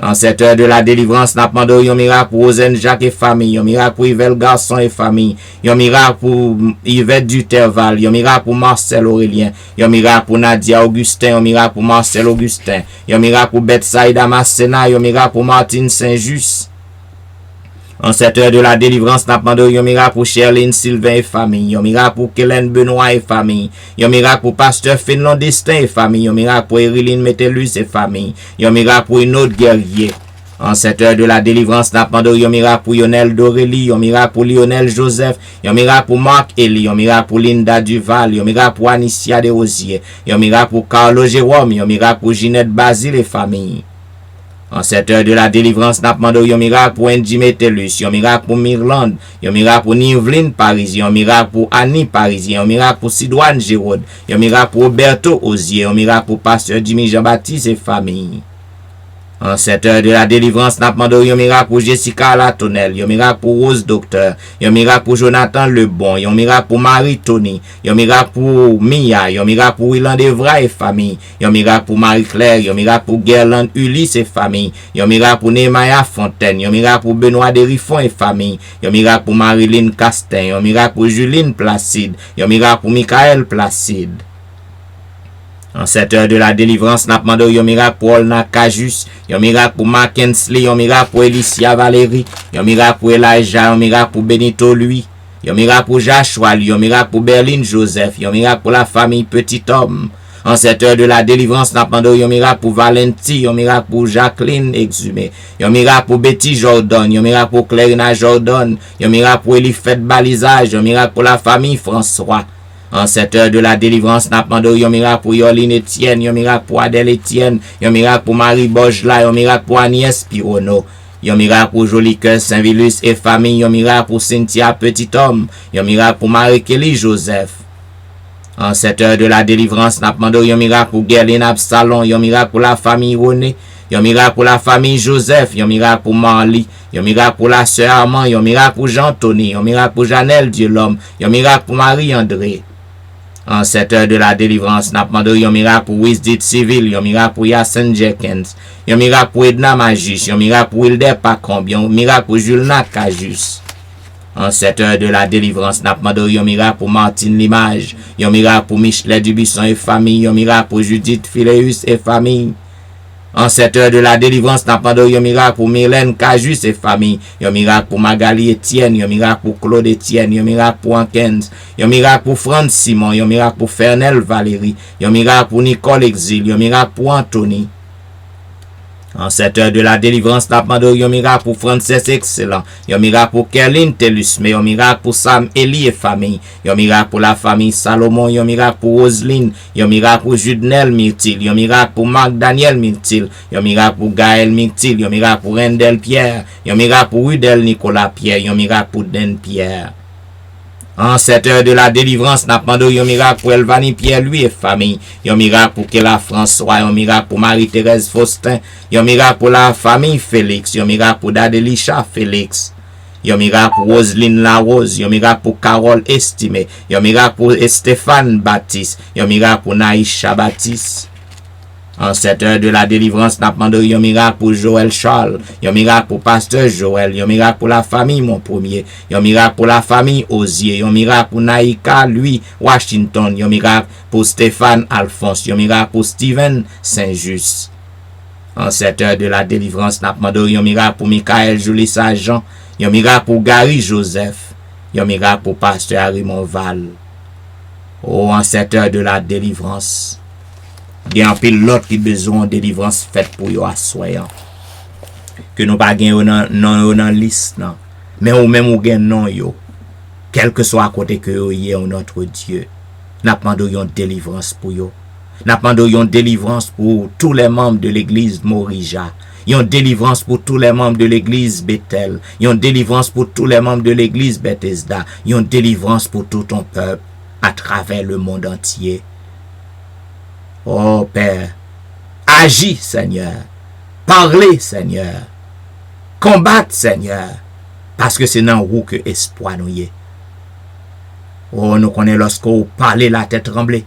[SPEAKER 1] En cette heure de la délivrance, n'a pas un miracle pour Ozen Jacques et famille, un miracle pour Yvel Garçon et famille, un miracle pour Yvette Duterval, un miracle pour Marcel Aurélien, un miracle pour Nadia Augustin, un miracle pour Marcel Augustin, un miracle pour Betsaïda Massena, un miracle pour Martine Saint-Just. En cette heure de la délivrance, n'a pas un miracle pour Sherline Sylvain et famille, un miracle pour Kellen Benoît et famille, un miracle pour Pasteur Finland Destin et famille, un miracle pour Eriline Metellus et famille, un miracle pour une autre guerrier. En cette heure de la délivrance, n'a pas un miracle pour Lionel Dorélie, un miracle pour Lionel Joseph, un miracle pour Marc Elie, un miracle pour Linda Duval, un miracle pour Anicia Desrosiers, un miracle pour Carlo Jérôme, un miracle pour Ginette Basile et famille. En cette heure de la délivrance, n'a pas un miracle pour Andy Metellus, un miracle pour Mirland, un miracle pour Niveline Parisien, un miracle pour Annie Parisien, un miracle pour Sidoine Giraud, un miracle pour Roberto Osier, un miracle pour Pasteur Jimmy Jean-Baptiste et famille. En cette heure de la délivrance, n'a pas un miracle pour Jessica Latonnel, un miracle pour Rose Docteur, un miracle pour Jonathan Lebon, un miracle pour Marie Tony, un miracle pour Mia, un miracle pour Willan Devra et famille, un miracle pour Marie-Claire, un miracle pour Gerland Ulysse et famille, un miracle pour Nehemiah Fontaine, un miracle pour Benoît Derifon et famille, un miracle pour Marilyn Castin, un miracle pour Juline Placide, un miracle pour Michael Placide. En cette heure de la délivrance, n'a pas un miracle pour Olna Cajus, un miracle pour Mackensley, un miracle pour Elicia Valérie, un miracle pour Elijah, un miracle pour Benito Louis, un miracle pour Joshua, un miracle pour Berlin Joseph, un miracle pour la famille Petit Homme. En cette heure de la délivrance, n'a pas un miracle pour Valenti, un miracle pour Jacqueline Exhumé, un miracle pour Betty Jordan, un miracle pour Clarina Jordan, un miracle pour Elifet Balisage, un miracle pour la famille François. En cette heure de la délivrance, n'a pas un miracle pour Yoline Etienne, un miracle pour Adèle Etienne, un miracle pour Marie Bojla, un miracle pour Agnès Pirono, un miracle pour Joli Cœur Saint-Vilus et famille, un miracle pour Cynthia Petit Homme, un miracle pour Marie-Kelly Joseph. En cette heure de la délivrance, n'a pas un miracle pour Gerline Absalon, un miracle pour la famille René, un miracle pour la famille Joseph, un miracle pour Marly, un miracle pour la sœur Armand, un miracle pour Jean-Tony, un miracle pour Janelle Dieu-L'Homme, un miracle pour Marie-André. En cette heure de la délivrance, n'a pas un miracle pour Wisdit Civil, un miracle pour Yassen Jenkins, un miracle pour Edna Magis, un miracle pour Wilder Pacombe, un miracle pour Julna Cajus. En cette heure de la délivrance, n'a pas un miracle pour Martine Limage, un miracle pour Michelet Dubisson et famille, un miracle pour Judith Phileus et famille. En cette heure de la délivrance, n'a pas un miracle pour Mylène Cajus et famille, un miracle pour Magali Etienne, un miracle pour Claude Etienne, un miracle pour Ankens, un miracle pour Franz Simon, un miracle pour Fernel Valérie, un miracle pour Nicole Exil, un miracle pour Anthony. En cette heure de la délivrance, n'a pas un miracle pour Frances Excellent, un miracle pour Kerline Tellus, mais un miracle pour Sam Eli et famille, un miracle pour la famille Salomon, un miracle pour Roseline, un miracle pour Judnel Myrtil, un miracle pour Marc Daniel Myrtil, un miracle pour Gaël Myrtil, un miracle pour Rendel Pierre, un miracle pour Rudel Nicolas Pierre, un miracle pour Den Pierre. En cette heure de la délivrance, n'a pas un miracle pour Elvani Pierre-Louis et famille, un miracle pour Kela François, un miracle pour Marie-Thérèse Faustin, un miracle pour la famille Félix, un miracle pour Dadelisha Félix, un miracle pour Roselyne Larose, un miracle pour Carole Estimé, un miracle pour Stéphane Baptiste, un miracle pour Naïcha Baptiste. En cette heure de la délivrance, n'a pas un miracle pour Joël Charles, un miracle pour Pasteur Joël, un miracle pour la famille Mon Premier, un miracle pour la famille Osier, un miracle pour Naïka Louis Washington, un miracle pour Stéphane Alphonse, un miracle pour Steven Saint-Just. En cette heure de la délivrance, n'a pas un miracle pour Michael Julie Saint-Jean, un miracle pour Gary Joseph, un miracle pour Pasteur Harry Monval. Oh, en cette heure de la délivrance, il y a un pilote qui a besoin de délivrance faite pour yo assoyant. Que nous pas gagner dans liste non. Mais ou même ou gagne non yo. Quel que soit à côté que yo y est notre Dieu. N'a demandé une délivrance pour yo. N'a demandé une délivrance pour tous les membres de l'église Morija. Une délivrance pour tous les membres de l'église Bethel. Une délivrance pour tous les membres de l'église Bethesda. Une délivrance pour tout ton peuple à travers le monde entier. Oh Père, agis Seigneur. Parlez Seigneur. Combattre Seigneur. Parce que c'est dans vous que espoir nous y est. Oh, nous connaissons lorsqu'on parle la tête tremblée.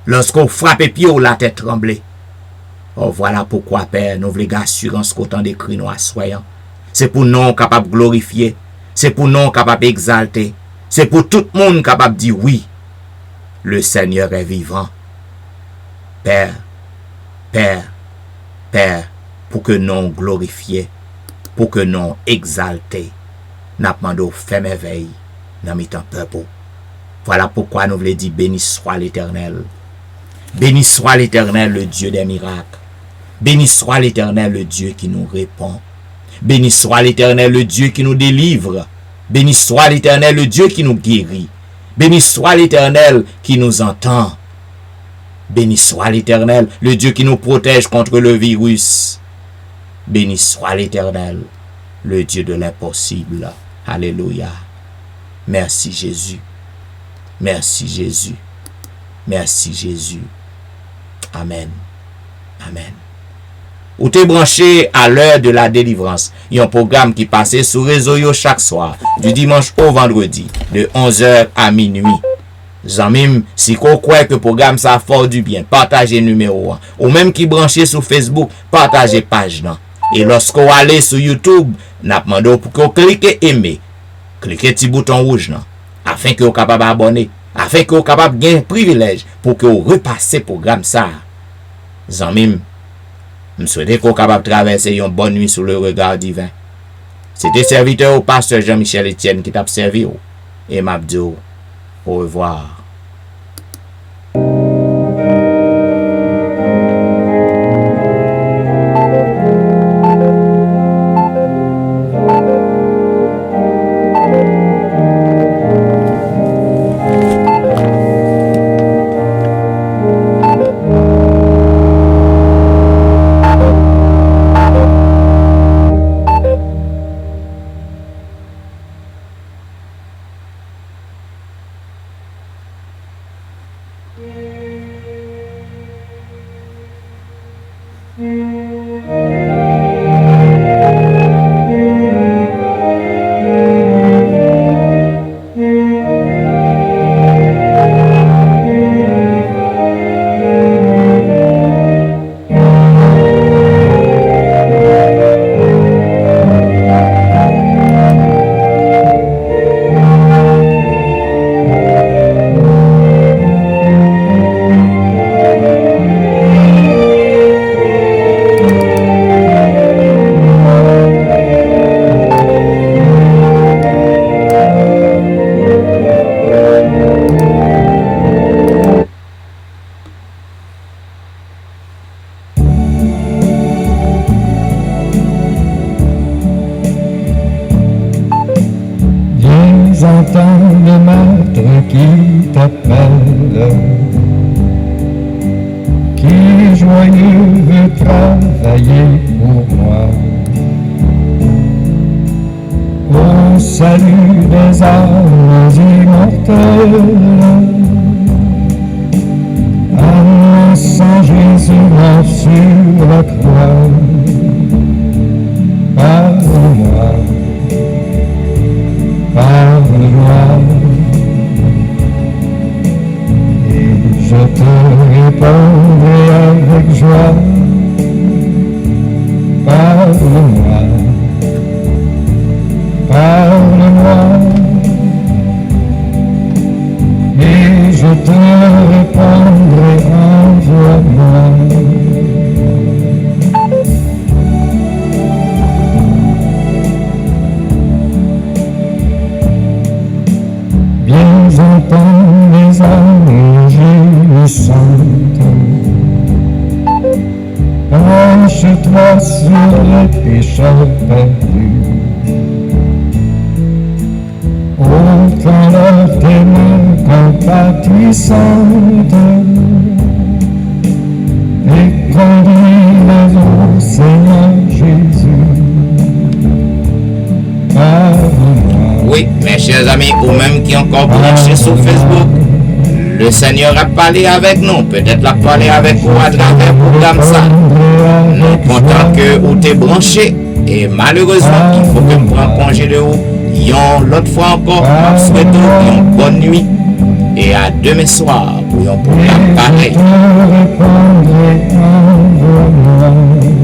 [SPEAKER 1] Lorsqu'on frappe pied, la tête tremblée. Oh, voilà pourquoi, Père, nous voulons assurance qu'autant d'écrit nous assoyant. C'est pour nous capables de glorifier. C'est pour nous capables d'exalter. C'est pour tout le monde capable de dire oui. Le Seigneur est vivant. Père, Père, Père, pour que nous glorifier, pour que nous exalter, nous demandons faire merveille dans notre peuple. Voilà pourquoi nous voulons dire béni soit l'Éternel. Béni soit l'Éternel, le Dieu des miracles. Béni soit l'Éternel, le Dieu qui nous répond. Béni soit l'Éternel, le Dieu qui nous délivre. Béni soit l'Éternel, le Dieu qui nous guérit. Béni soit l'Éternel qui nous entend. Béni soit l'Éternel, le Dieu qui nous protège contre le virus. Béni soit l'Éternel, le Dieu de l'impossible. Alléluia. Merci Jésus. Merci Jésus. Merci Jésus. Amen. Amen. Ou t'es branché à l'heure de la délivrance. Il y a un programme qui passait sur réseau chaque soir, du dimanche au vendredi, de 11h à minuit. J'aime, si vous croyez que le programme ça fort du bien, partagez numéro 1. Ou même qui branché sur Facebook, partagez page là. Et lorsque vous allez sur YouTube, n'a demandé pour que vous cliquez aimer. Cliquez petit bouton rouge là, afin que vous capable abonner, afin que vous capable gagner privilège pour que vous repassez programme ça. J'aime, je souhaite que vous capable traverser une bonne nuit sous le regard divin. C'était serviteur au pasteur Jean-Michel Etienne qui t'a servi. Et m'a dit au revoir.
[SPEAKER 3] J'entends le maître qui t'appelle, qui joyeux veut travailler pour moi, au salut des âmes immortelles, annonçant Jésus mort sur la croix. Parle-moi, parle-moi, et je te répondrai avec joie. Parle-moi, parle-moi, et perdu. Aucun tes mains compatissantes et conduis-les au Seigneur Jésus. Pardonne-moi.
[SPEAKER 1] Oui, mes chers amis, ou même qui encore branchés sur Facebook, le Seigneur a parlé avec nous. Peut-être l'a parlé avec vous à travers le programme ça. Nous sommes contents que vous t'es branché. Et malheureusement, il faut que nous prenions congé de vous. L'autre fois encore, nous souhaitons une bonne nuit. Et à demain soir pour un programme pareil.
[SPEAKER 3] Je te répondrai, envoie-moi.